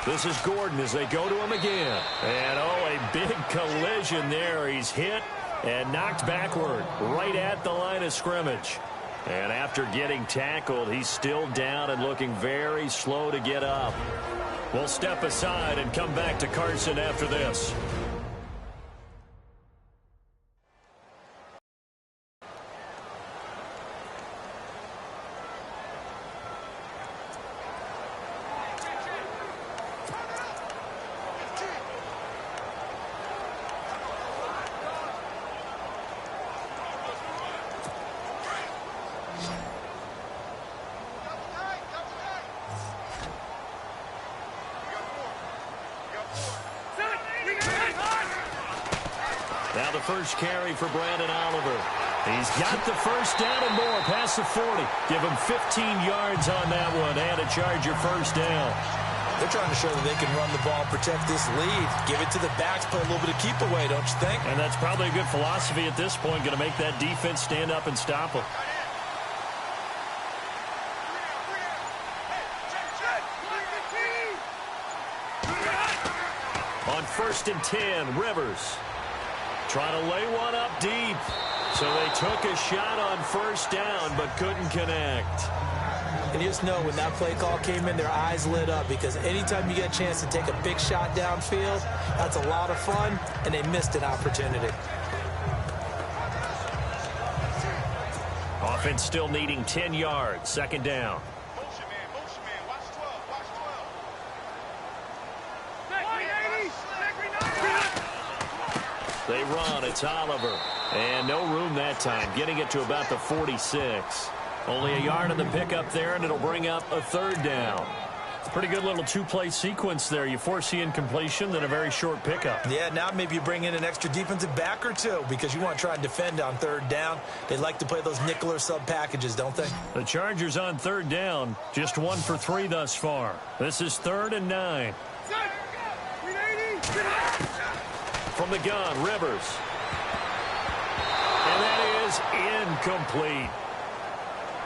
This is Gordon as they go to him again. And, oh, a big collision there. He's hit and knocked backward right at the line of scrimmage. And after getting tackled, he's still down and looking very slow to get up. We'll step aside and come back to Carson after this. Now the first carry for Brandon Oliver. He's got the first down and more past the 40. Give him 15 yards on that one and a Charger first down. They're trying to show that they can run the ball and protect this lead. Give it to the backs, play a little bit of keep away, don't you think? And that's probably a good philosophy at this point. Going to make that defense stand up and stop them. On 1st and 10, Rivers trying to lay one up deep. So they took a shot on first down, but couldn't connect. And you just know when that play call came in, their eyes lit up, because anytime you get a chance to take a big shot downfield, that's a lot of fun, and they missed an opportunity. Offense still needing 10 yards, second down. Motion man, watch 12, watch 12. They run, it's Oliver. And no room that time, getting it to about the 46. Only a yard on the pickup there, and it'll bring up a third down. Pretty good little two-play sequence there. You force the incompletion, then a very short pickup. Yeah, now maybe you bring in an extra defensive back or two, because you want to try and defend on third down. They like to play those nickel or sub packages, don't they? The Chargers on third down, just 1 for 3 thus far. This is 3rd and 9. From the gun, Rivers. And that is incomplete.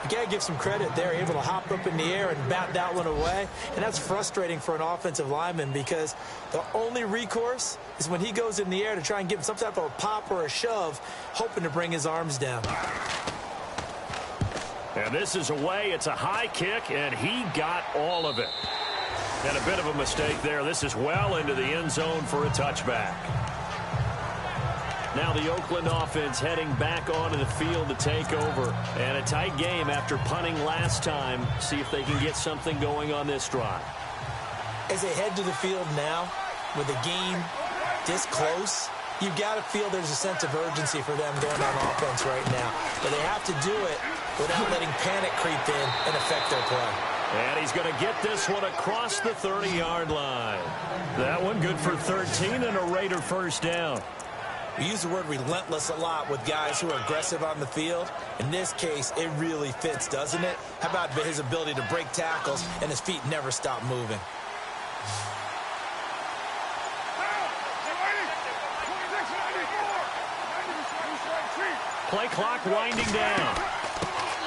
You got to give some credit. They're able to hop up in the air and bat that one away. And that's frustrating for an offensive lineman, because the only recourse is when he goes in the air to try and give him some type of a pop or a shove, hoping to bring his arms down. And this is away. It's a high kick, and he got all of it. And a bit of a mistake there. This is well into the end zone for a touchback. Now the Oakland offense heading back onto the field to take over. And a tight game after punting last time. See if they can get something going on this drive. As they head to the field now, with the game this close, you've got to feel there's a sense of urgency for them going on offense right now. But they have to do it without letting panic creep in and affect their play. And he's going to get this one across the 30-yard line. That one good for 13 and a Raider first down. We use the word relentless a lot with guys who are aggressive on the field. In this case, it really fits, doesn't it? How about his ability to break tackles and his feet never stop moving? Play clock winding down.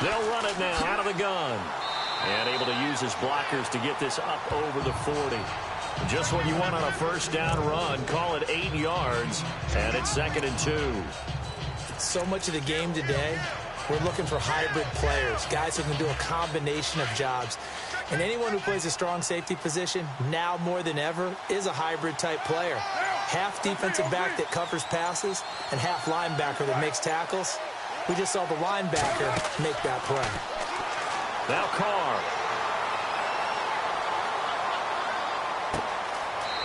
They'll run it now out of the gun. And able to use his blockers to get this up over the 40. Just what you want on a first down run. Call it 8 yards. And it's 2nd and 2. So much of the game today, we're looking for hybrid players, guys who can do a combination of jobs. And anyone who plays a strong safety position, now more than ever, is a hybrid type player. Half defensive back that covers passes and half linebacker that makes tackles. We just saw the linebacker make that play. Now Carr.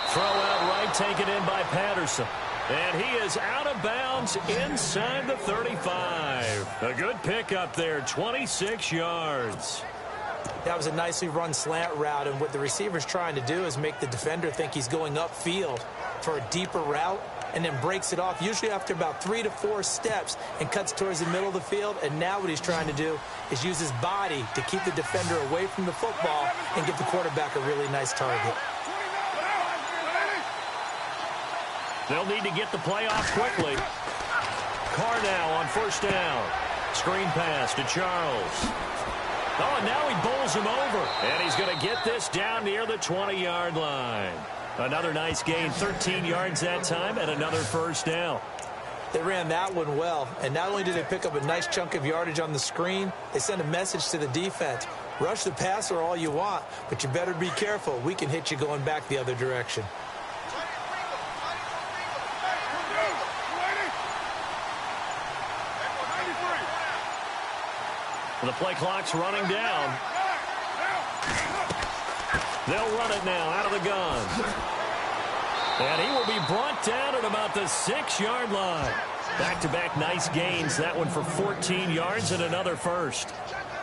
Throw out right, taken in by Patterson. And he is out of bounds inside the 35. A good pickup there, 26 yards. That was a nicely run slant route, and what the receiver's trying to do is make the defender think he's going upfield for a deeper route, and then breaks it off, usually after about 3 to 4 steps, and cuts towards the middle of the field. And now what he's trying to do is use his body to keep the defender away from the football and give the quarterback a really nice target. They'll need to get the play off quickly. Carr now on first down. Screen pass to Charles. Oh, and now he bowls him over. And he's going to get this down near the 20-yard line. Another nice gain, 13 yards that time, and another first down. They ran that one well, and not only did they pick up a nice chunk of yardage on the screen, they sent a message to the defense. Rush the passer all you want, but you better be careful. We can hit you going back the other direction. The play clock's running down. They'll run it now out of the gun. And he will be brought down at about the 6-yard line. Back-to-back nice gains. That one for 14 yards and another first.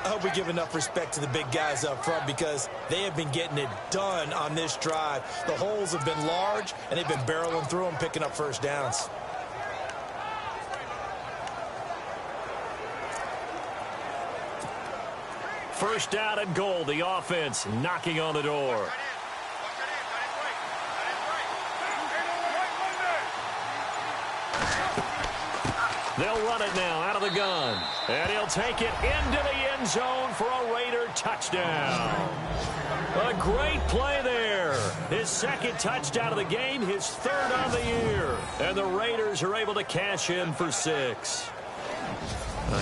I hope we give enough respect to the big guys up front because they have been getting it done on this drive. The holes have been large, and they've been barreling through them, picking up first downs. First down and goal. The offense knocking on the door. They'll run it now out of the gun. And he'll take it into the end zone for a Raider touchdown. A great play there. His second touchdown of the game, his third on the year. And the Raiders are able to cash in for 6.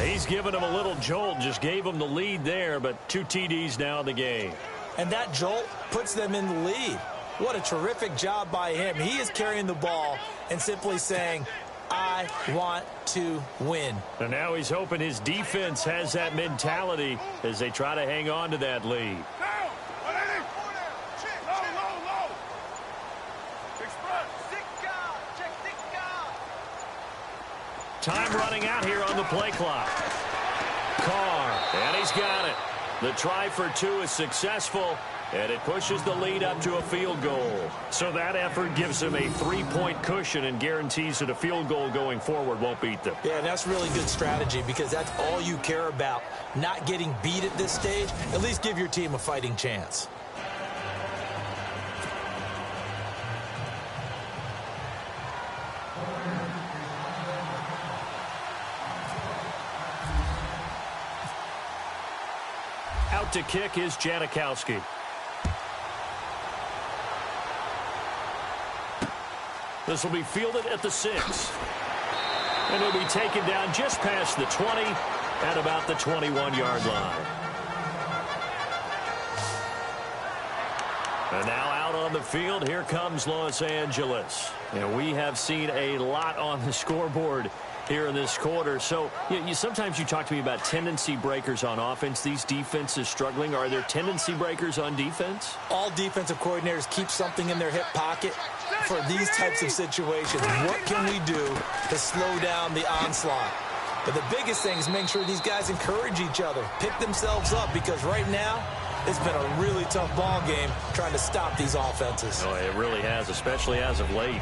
He's given him a little jolt, just gave him the lead there, but 2 TDs now in the game. And that jolt puts them in the lead. What a terrific job by him. He is carrying the ball and simply saying, I want to win. And now he's hoping his defense has that mentality as they try to hang on to that lead. Time running out here on the play clock. Carr, and he's got it. The try for 2 is successful, and it pushes the lead up to a field goal. So that effort gives him a 3-point cushion and guarantees that a field goal going forward won't beat them. Yeah, and that's really good strategy because that's all you care about. Not getting beat at this stage. At least give your team a fighting chance. Out to kick is Janikowski. This will be fielded at the 6. And it'll be taken down just past the 20 at about the 21-yard line. And now out on the field, here comes Los Angeles. And we have seen a lot on the scoreboard here in this quarter. So sometimes you talk to me about tendency breakers on offense. These defenses struggling. Are there tendency breakers on defense? All defensive coordinators keep something in their hip pocket for these types of situations. What can we do to slow down the onslaught? But the biggest thing is making sure these guys encourage each other, pick themselves up, because right now it's been a really tough ball game trying to stop these offenses. Oh, it really has, especially as of late.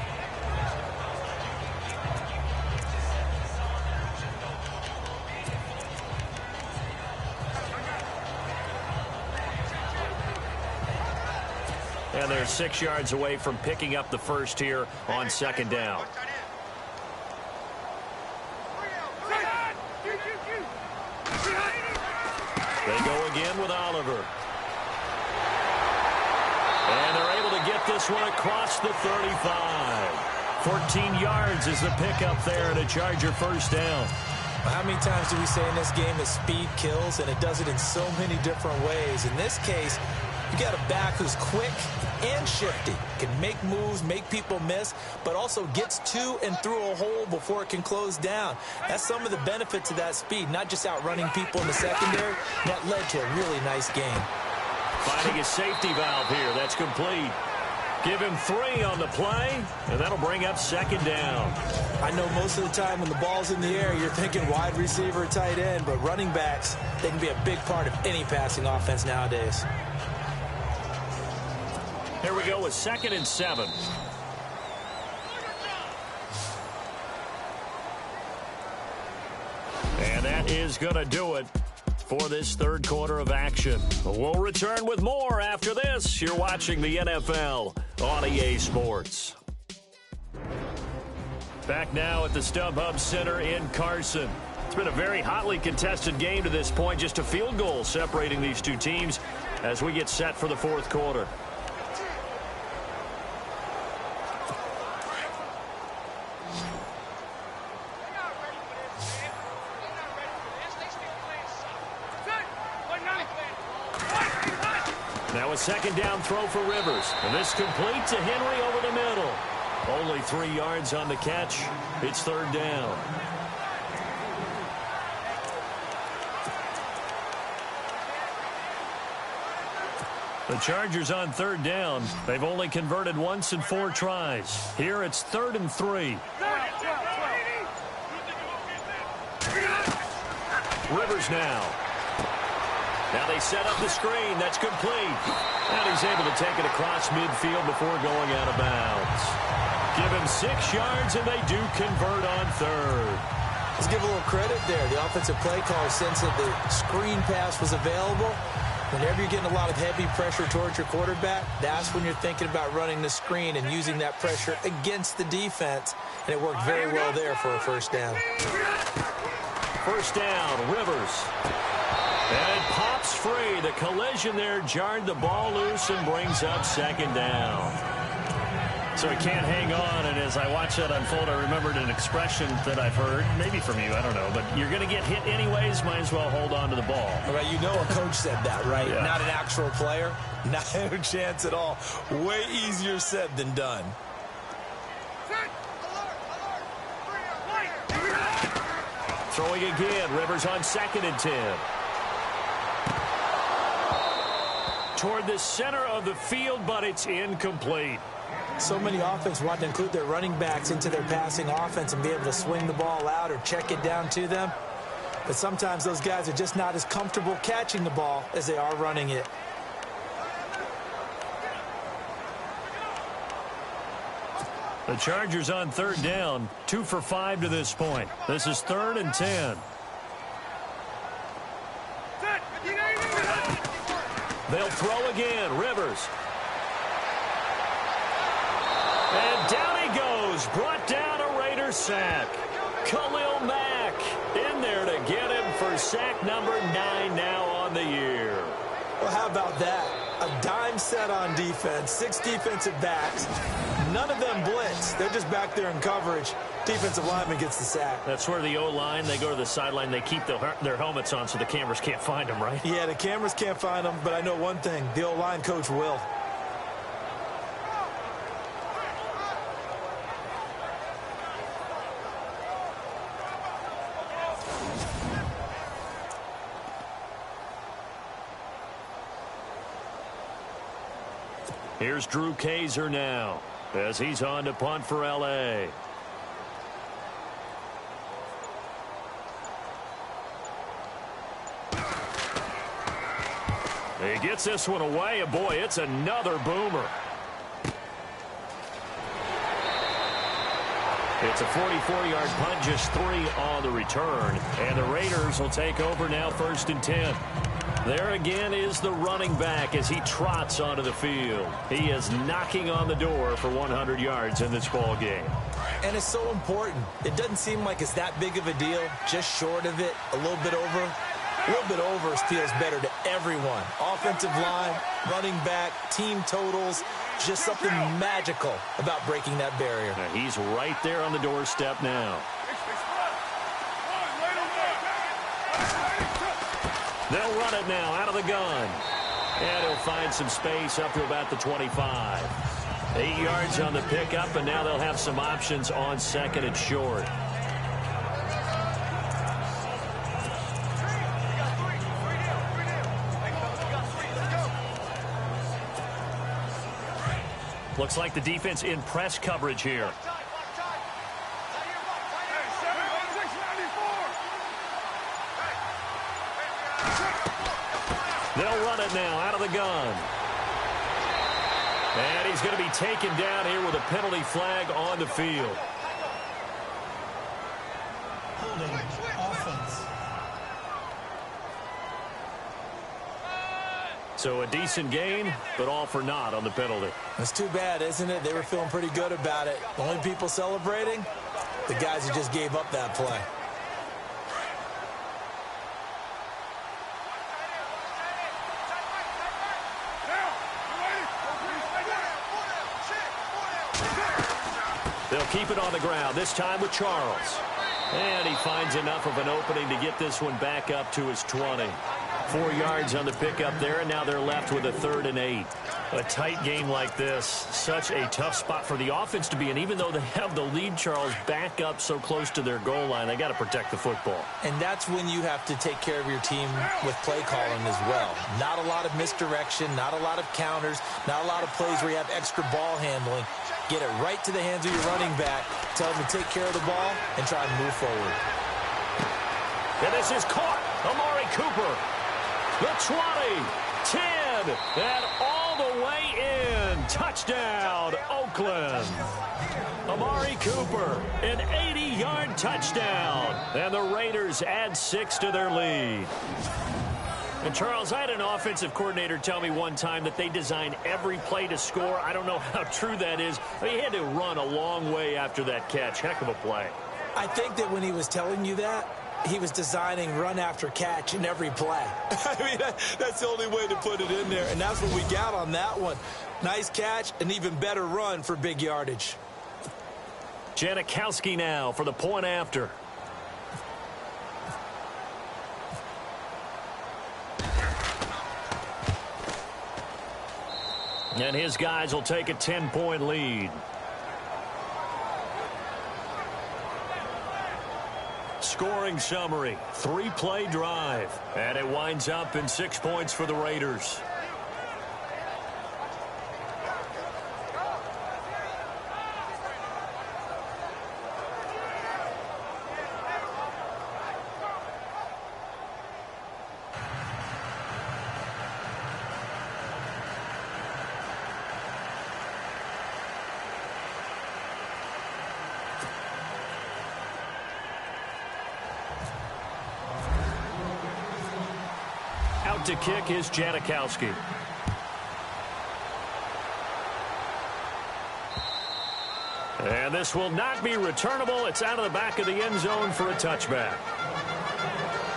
And they're 6 yards away from picking up the first here on second down. They go again with Oliver. And they're able to get this one across the 35. 14 yards is the pickup there and a Charger first down. How many times do we say in this game that speed kills, and it does it in so many different ways? In this case, you got a back who's quick and shifty, can make moves, make people miss, but also gets to and through a hole before it can close down. That's some of the benefits of that speed, not just outrunning people in the secondary. That led to a really nice game. Finding a safety valve here. That's complete. Give him 3 on the play, and that'll bring up second down. I know most of the time when the ball's in the air, you're thinking wide receiver, tight end, but running backs, they can be a big part of any passing offense nowadays. Here we go with 2nd and 7. And that is going to do it for this third quarter of action. We'll return with more after this. You're watching the NFL on EA Sports. Back now at the StubHub Center in Carson. It's been a very hotly contested game to this point. Just a field goal separating these two teams as we get set for the fourth quarter. Now a second down throw for Rivers. And this complete to Henry over the middle. Only 3 yards on the catch. It's third down. The Chargers on third down. They've only converted once in 4 tries. Here it's 3rd and 3. Rivers now. Now they set up the screen. That's complete. And he's able to take it across midfield before going out of bounds. Give him 6 yards, and they do convert on third. Let's give a little credit there. The offensive play caller sensed that the screen pass was available. Whenever you're getting a lot of heavy pressure towards your quarterback, that's when you're thinking about running the screen and using that pressure against the defense. And it worked very well there for a first down. First down, Rivers. And it pops free. The collision there jarred the ball loose and brings up second down. So he can't hang on, and as I watched that unfold, I remembered an expression that I've heard, maybe from you, I don't know, but you're going to get hit anyways, might as well hold on to the ball. All right, you know a coach said that, right? Yeah. Not an actual player. Not a chance at all. Way easier said than done. Throwing again, Rivers on 2nd and 10. Toward the center of the field, but it's incomplete. So many offenses want to include their running backs into their passing offense and be able to swing the ball out or check it down to them. But sometimes those guys are just not as comfortable catching the ball as they are running it. The Chargers on third down, 2 for 5 to this point. This is 3rd and 10. They'll throw again. Rivers. And down he goes. Brought down a Raider sack. Khalil Mack in there to get him for sack number 9 now on the year. Well, how about that? A dime set on defense. 6 defensive backs. None of them blitz. They're just back there in coverage. Defensive lineman gets the sack. That's where the O-line, they go to the sideline, they keep their helmets on so the cameras can't find them, right? Yeah, the cameras can't find them, but I know one thing. The O-line coach will. Here's Drew Kaiser now as he's on to punt for L.A. He gets this one away, and boy, it's another boomer. It's a 44-yard punt, just 3 on the return. And the Raiders will take over now 1st and 10. There again is the running back as he trots onto the field. He is knocking on the door for 100 yards in this ball game. And it's so important. It doesn't seem like it's that big of a deal. Just short of it, a little bit over. A little bit over feels better to everyone. Offensive line, running back, team totals, just something magical about breaking that barrier. Now he's right there on the doorstep now. They'll run it now out of the gun. And he'll find some space up to about the 25. 8 yards on the pickup, and now they'll have some options on second and short. Looks like the defense in press coverage here. They'll run it now out of the gun. And he's going to be taken down here with a penalty flag on the field. Holding offense. So a decent gain, but all for naught on the penalty. That's too bad, isn't it? They were feeling pretty good about it. The only people celebrating, the guys who just gave up that play. They'll keep it on the ground, this time with Charles. And he finds enough of an opening to get this one back up to his 20. 4 yards on the pickup there, and now they're left with a 3rd and 8. A tight game like this, such a tough spot for the offense to be in. Even though they have the lead, Charles, back up so close to their goal line, they got to protect the football. And that's when you have to take care of your team with play calling as well. Not a lot of misdirection, not a lot of counters, not a lot of plays where you have extra ball handling. Get it right to the hands of your running back, tell them to take care of the ball, and try and move forward. And this is caught. Amari Cooper. The 20, 10, and all the way in. Touchdown, Oakland. Amari Cooper, an 80-yard touchdown. And the Raiders add 6 to their lead. And, Charles, I had an offensive coordinator tell me one time that they design every play to score. I don't know how true that is. He had to run a long way after that catch. Heck of a play. I think that when he was telling you that, he was designing run after catch in every play. I mean, that's the only way to put it in there, and that's what we got on that one. Nice catch, an even better run for big yardage. Janikowski now for the point after. And his guys will take a 10-point lead. Scoring summary, 3-play drive. And it winds up in 6 points for the Raiders. Out to kick is Janikowski. And this will not be returnable. It's out of the back of the end zone for a touchback.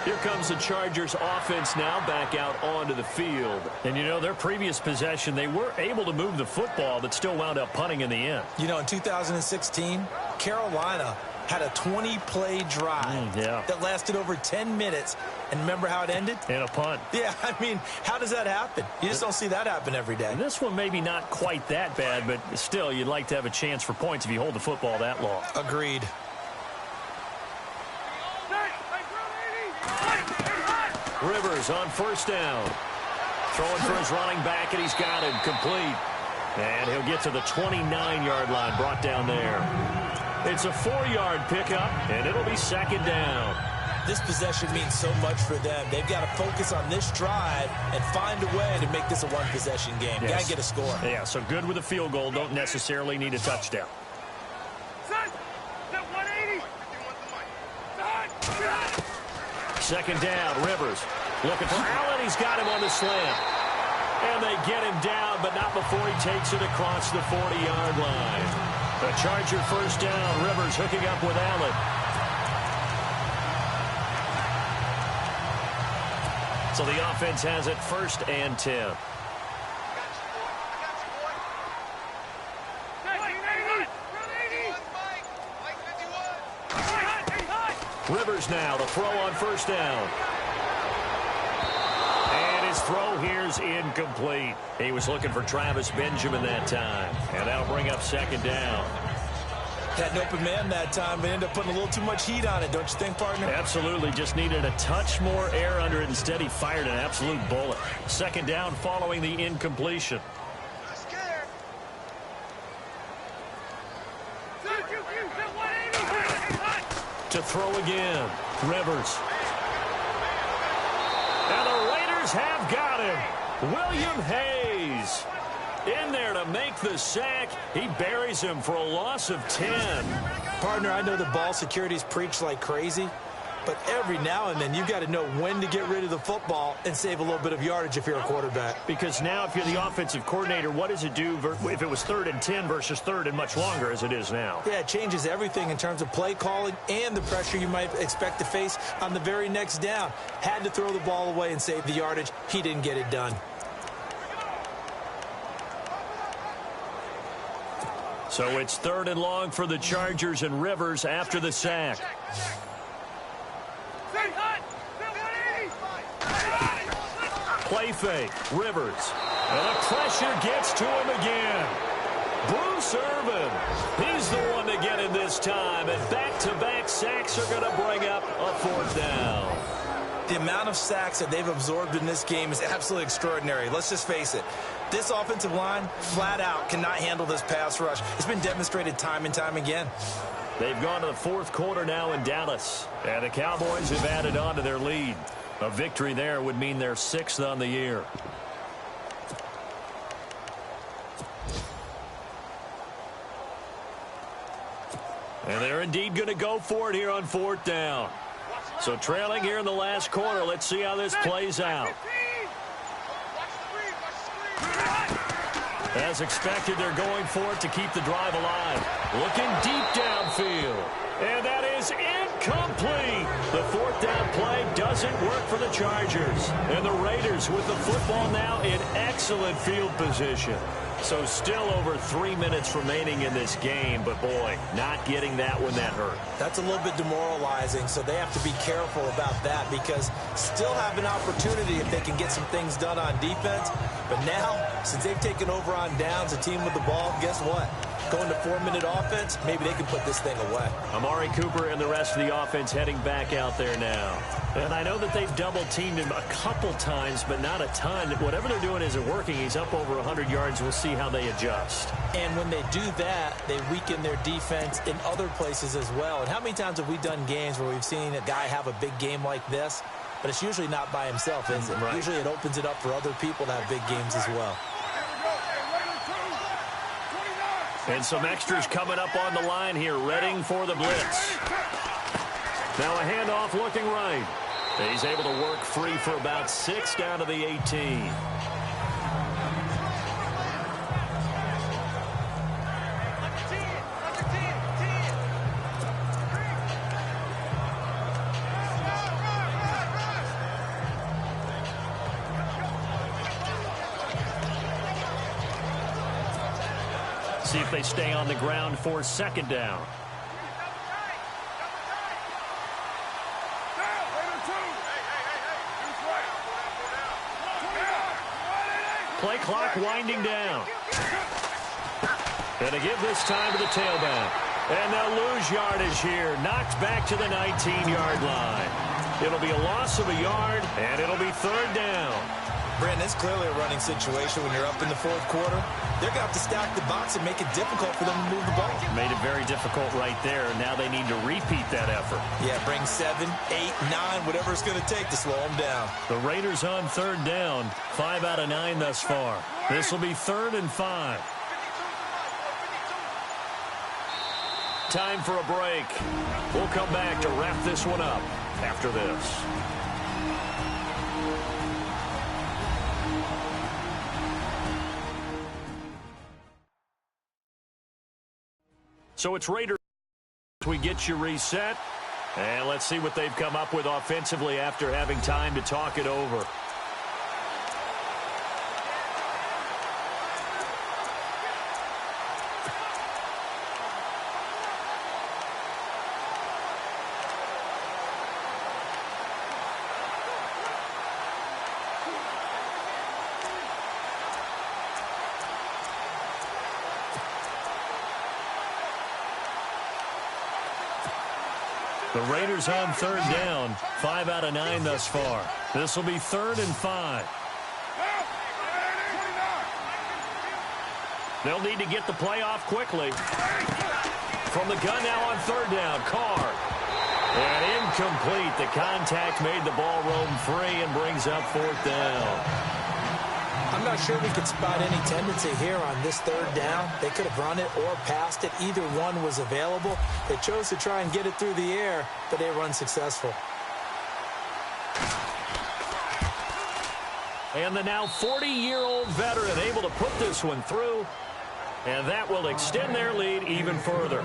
Here comes the Chargers offense now back out onto the field. And, you know, their previous possession, they were able to move the football, but still wound up punting in the end. You know, in 2016, Carolina had a 20-play drive that lasted over 10 minutes. And remember how it ended? In a punt. Yeah, I mean, how does that happen? You just don't see that happen every day. And this one maybe not quite that bad, but still, you'd like to have a chance for points if you hold the football that long. Agreed. Rivers on first down. Throwing for his running back, and he's got him complete. And he'll get to the 29-yard line, brought down there. It's a 4-yard pickup, and it'll be second down. This possession means so much for them. They've got to focus on this drive and find a way to make this a one-possession game. Yes. Got to get a score. Yeah, so good with a field goal. Don't necessarily need a touchdown. Second down, Rivers. Looking for Allen. He's got him on the slant. And they get him down, but not before he takes it across the 40-yard line. The Charger first down. Rivers hooking up with Allen. So the offense has it 1st and 10. Rivers now to throw on 1st down. And his throw here's incomplete. He was looking for Travis Benjamin that time. And that'll bring up 2nd down. Had an open man that time, but ended up putting a little too much heat on it, don't you think, partner? Absolutely. Just needed a touch more air under it. Instead, he fired an absolute bullet. 2nd down following the incompletion. To throw again. Rivers. And the Raiders have got him. William Hayes in there to make the sack. He buries him for a loss of 10. Partner, I know the ball security's preached like crazy, but every now and then you've got to know when to get rid of the football and save a little bit of yardage if you're a quarterback. Because now if you're the offensive coordinator, what does it do if it was 3rd and 10 versus 3rd and much longer as it is now? Yeah, it changes everything in terms of play calling and the pressure you might expect to face on the very next down. Had to throw the ball away and save the yardage. He didn't get it done. So it's 3rd and long for the Chargers, and Rivers after the sack. Play fake. Rivers. And the pressure gets to him again. Bruce Irvin. He's the one to get him this time. And back-to-back sacks are going to bring up a 4th down. The amount of sacks that they've absorbed in this game is absolutely extraordinary. Let's just face it. This offensive line, flat out, cannot handle this pass rush. It's been demonstrated time and time again. They've gone to the 4th quarter now in Dallas. And the Cowboys have added on to their lead. A victory there would mean they're 6th on the year. And they're indeed going to go for it here on 4th down. So trailing here in the last quarter. Let's see how this plays out. As expected, they're going for it to keep the drive alive. Looking deep downfield. And that is incomplete. The 4th down play doesn't work for the Chargers. And the Raiders with the football now in excellent field position. So still over 3 minutes remaining in this game. But, boy, not getting that one that hurt. That's a little bit demoralizing, so they have to be careful about that because still have an opportunity if they can get some things done on defense. But now, since they've taken over on downs, a team with the ball, guess what? Going to 4-minute offense, maybe they can put this thing away. Amari Cooper and the rest of the offense heading back out there now. And I know that they've double-teamed him a couple times, but not a ton. Whatever they're doing isn't working. He's up over 100 yards. We'll see how they adjust. And when they do that, they weaken their defense in other places as well. And how many times have we done games where we've seen a guy have a big game like this? But it's usually not by himself, is it? Right. Usually it opens it up for other people to have big games as well. And some extras coming up on the line here, readying for the blitz. Now a handoff looking right. He's able to work free for about 6 down to the 18. See if they stay on the ground for 2nd down. Play clock winding down. Gonna give this time to the tailback. And they'll lose yardage here. Knocked back to the 19-yard line. It'll be a loss of a yard, and it'll be 3rd down. Brandon, it's clearly a running situation when you're up in the 4th quarter. They're going to have to stack the box and make it difficult for them to move the ball. Made it very difficult right there. Now they need to repeat that effort. Yeah, bring 7, 8, 9, whatever it's going to take to slow them down. The Raiders on 3rd down. 5 out of 9 thus far. This will be 3rd and 5. Time for a break. We'll come back to wrap this one up after this. So it's Raiders. We get you reset. And let's see what they've come up with offensively after having time to talk it over. The Raiders on third down. 5 out of 9 thus far. This will be 3rd and 5. They'll need to get the play off quickly. From the gun now on 3rd down. Carr. And incomplete. The contact made the ball roam free and brings up 4th down. I'm not sure we could spot any tendency here on this 3rd down. They could have run it or passed it. Either one was available. They chose to try and get it through the air, but they were unsuccessful. And the now 40-year-old veteran able to put this one through, and that will extend their lead even further.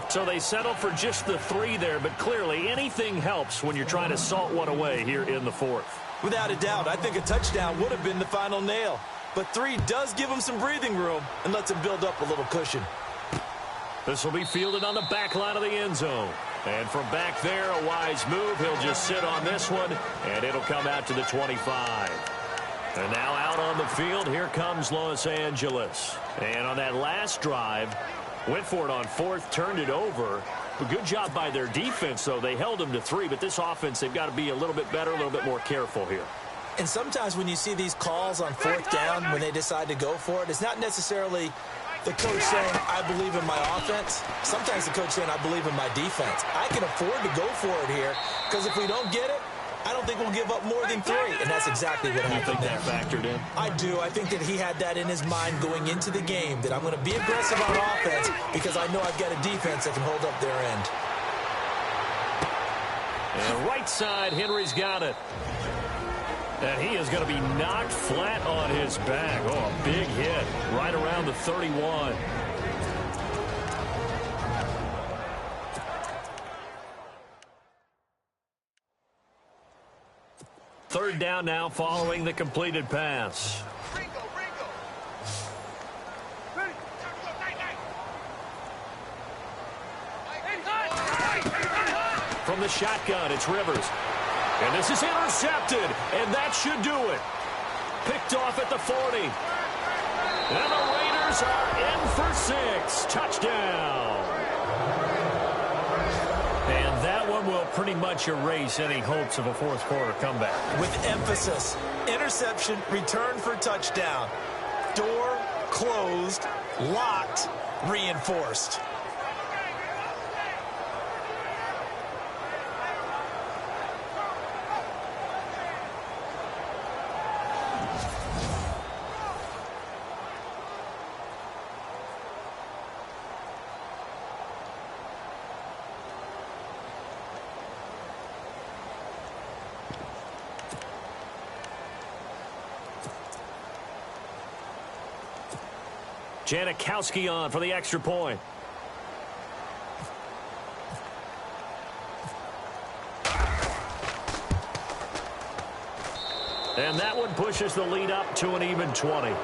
So they settle for just the 3 there, but clearly anything helps when you're trying to salt one away here in the 4th. Without a doubt, I think a touchdown would have been the final nail. But 3 does give him some breathing room and lets him build up a little cushion. This will be fielded on the back line of the end zone. And from back there, a wise move. He'll just sit on this one, and it'll come out to the 25. And now out on the field, here comes Los Angeles. And on that last drive, went for it on 4th, turned it over. A good job by their defense, though. They held them to 3, but this offense, they've got to be a little bit better, a little bit more careful here. And sometimes when you see these calls on 4th down, when they decide to go for it, it's not necessarily the coach saying, I believe in my offense. Sometimes the coach saying, I believe in my defense. I can afford to go for it here, because if we don't get it, I don't think we'll give up more than 3, and that's exactly what happened. You think that factored in? I do. I think that he had that in his mind going into the game, that I'm going to be aggressive on offense because I know I've got a defense that can hold up their end. And right side, Henry's got it. And he is going to be knocked flat on his back. Oh, a big hit right around the 31. Third down now following the completed pass. From the shotgun, it's Rivers. And this is intercepted, and that should do it. Picked off at the 40. And the Raiders are in for 6. Touchdown. And that one will pretty much erase any hopes of a 4th quarter comeback. With emphasis, interception, return for touchdown. Door closed, locked, reinforced. Janikowski on for the extra point. And that one pushes the lead up to an even 20.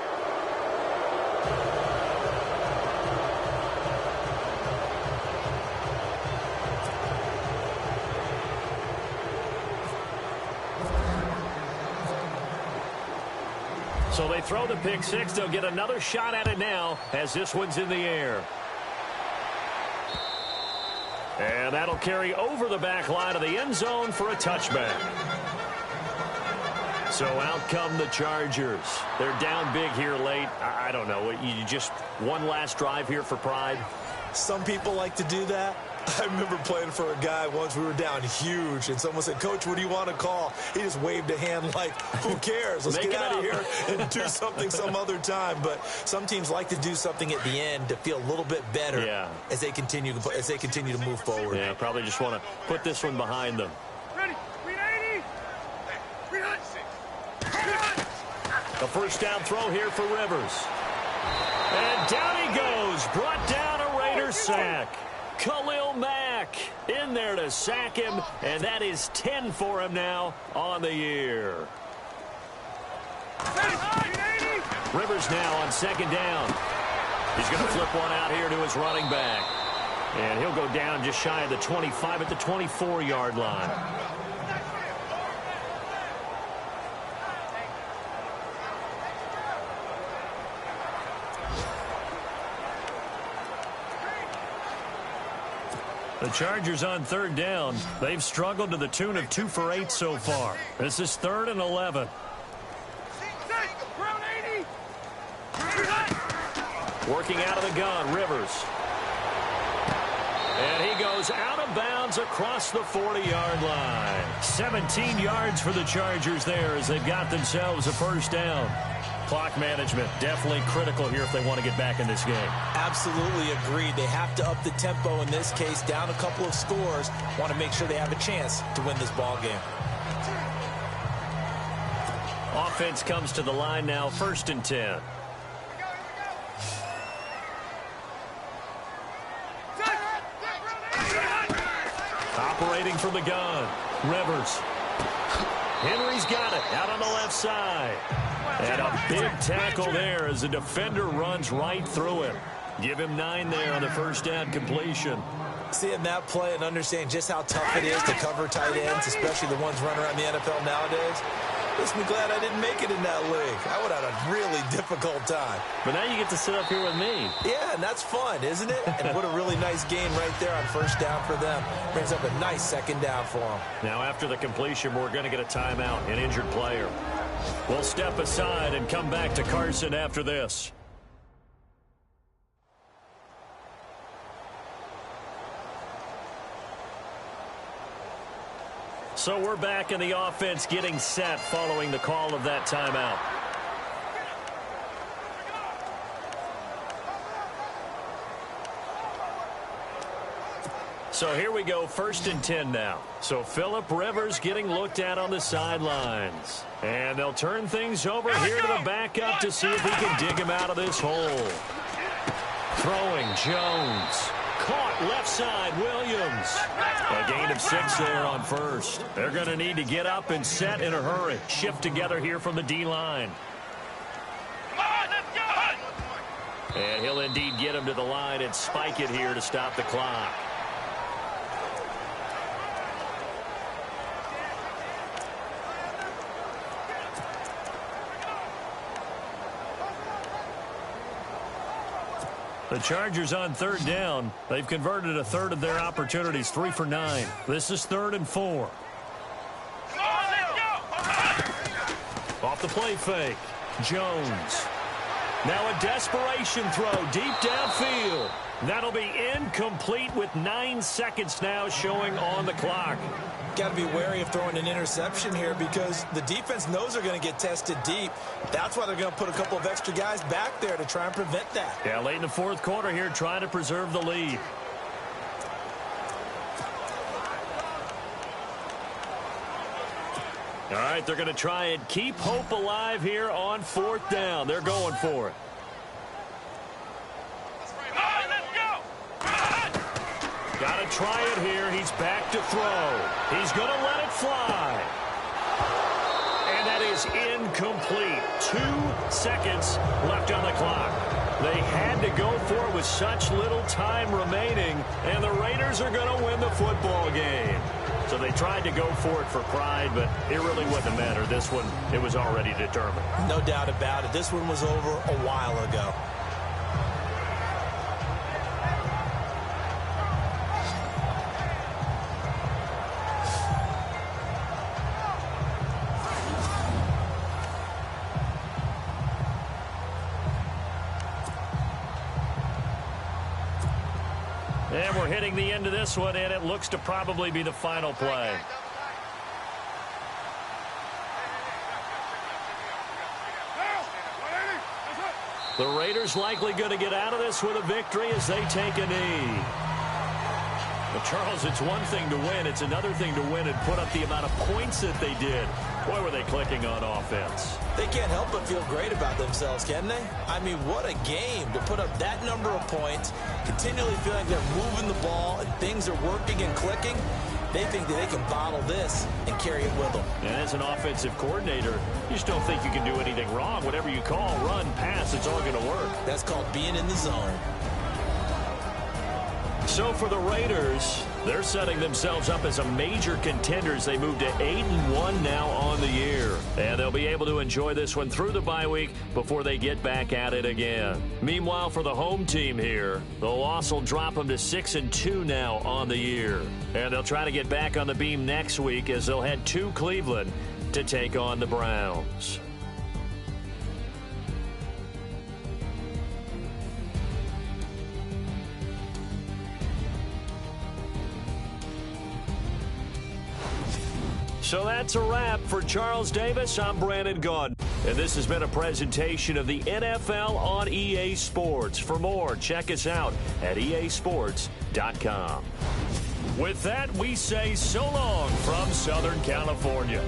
So they throw the pick 6. They'll get another shot at it now as this one's in the air. And that'll carry over the back line of the end zone for a touchback. So out come the Chargers. They're down big here late. I don't know. You just one last drive here for pride? Some people like to do that. I remember playing for a guy once. We were down huge, and someone said, Coach, what do you want to call? He just waved a hand like, who cares? Let's get out of here and do something some other time. But some teams like to do something at the end to feel a little bit better as they continue to move forward. Yeah, probably just want to put this one behind them. Ready? 380. 300. first down throw here for Rivers. And down he goes. Brought down a Raiders sack. Khalil Mack in there to sack him, and that is 10 for him now on the year. Rivers now on second down. He's going to flip one out here to his running back. And he'll go down just shy of the 25 at the 24-yard line. The Chargers on third down. They've struggled to the tune of 2 for 8 so far. This is 3rd and 11. Working out of the gun, Rivers. And he goes out of bounds across the 40-yard line. 17 yards for the Chargers there as they've got themselves a first down. Clock management definitely critical here if they want to get back in this game. Absolutely agreed. They have to up the tempo in this case, down a couple of scores. Want to make sure they have a chance to win this ball game. Offense comes to the line now, 1st and 10. Operating from the gun, Rivers. Henry's got it out on the left side. And a big tackle there as the defender runs right through him. Give him 9 there on the first down completion. Seeing that play and understanding just how tough it is to cover tight ends, especially the ones running around the NFL nowadays, makes me glad I didn't make it in that league. I would have had a really difficult time. But now you get to sit up here with me. Yeah, and that's fun, isn't it? And what a really nice gain right there on first down for them. Brings up a nice second down for them. Now after the completion, we're going to get a timeout, an injured player. We'll step aside and come back to Carson after this. So we're back in the offense getting set following the call of that timeout. So here we go, 1st and 10 now. So Phillip Rivers getting looked at on the sidelines. And they'll turn things over here to the backup to see if he can dig him out of this hole. Throwing Jones. Caught left side, Williams. A gain of 6 there on first. They're going to need to get up and set in a hurry. Shift together here from the D-line. And he'll indeed get him to the line and spike it here to stop the clock. The Chargers on third down. They've converted a third of their opportunities, 3 for 9. This is 3rd and 4. Off the play fake. Jones. Now a desperation throw deep downfield. That'll be incomplete with 9 seconds now showing on the clock. Got to be wary of throwing an interception here because the defense knows they're going to get tested deep. That's why they're going to put a couple of extra guys back there to try and prevent that. Yeah, late in the 4th quarter here, trying to preserve the lead. All right, they're going to try and keep hope alive here on 4th down. They're going for it. Got to try it here. He's back to throw. He's going to let it fly. And that is incomplete. 2 seconds left on the clock. They had to go for it with such little time remaining, and the Raiders are going to win the football game. So they tried to go for it for pride, but it really wouldn't have mattered. This one, it was already determined. No doubt about it. This one was over a while ago. And we're hitting the end of this one, and it looks to probably be the final play. The Raiders likely going to get out of this with a victory as they take a knee. But Charles, it's one thing to win. It's another thing to win and put up the amount of points that they did. Boy, were they clicking on offense. They can't help but feel great about themselves, can they? I mean, what a game to put up that number of points, continually feeling like they're moving the ball and things are working and clicking. They think that they can bottle this and carry it with them. And as an offensive coordinator, you just don't think you can do anything wrong. Whatever you call, run, pass, it's all going to work. That's called being in the zone. So for the Raiders, they're setting themselves up as a major contender as they move to 8-1 now on the year. And they'll be able to enjoy this one through the bye week before they get back at it again. Meanwhile, for the home team here, the loss will drop them to 6-2 now on the year. And they'll try to get back on the beam next week as they'll head to Cleveland to take on the Browns. So that's a wrap. For Charles Davis, I'm Brandon Gaudin. And this has been a presentation of the NFL on EA Sports. For more, check us out at easports.com. With that, we say so long from Southern California.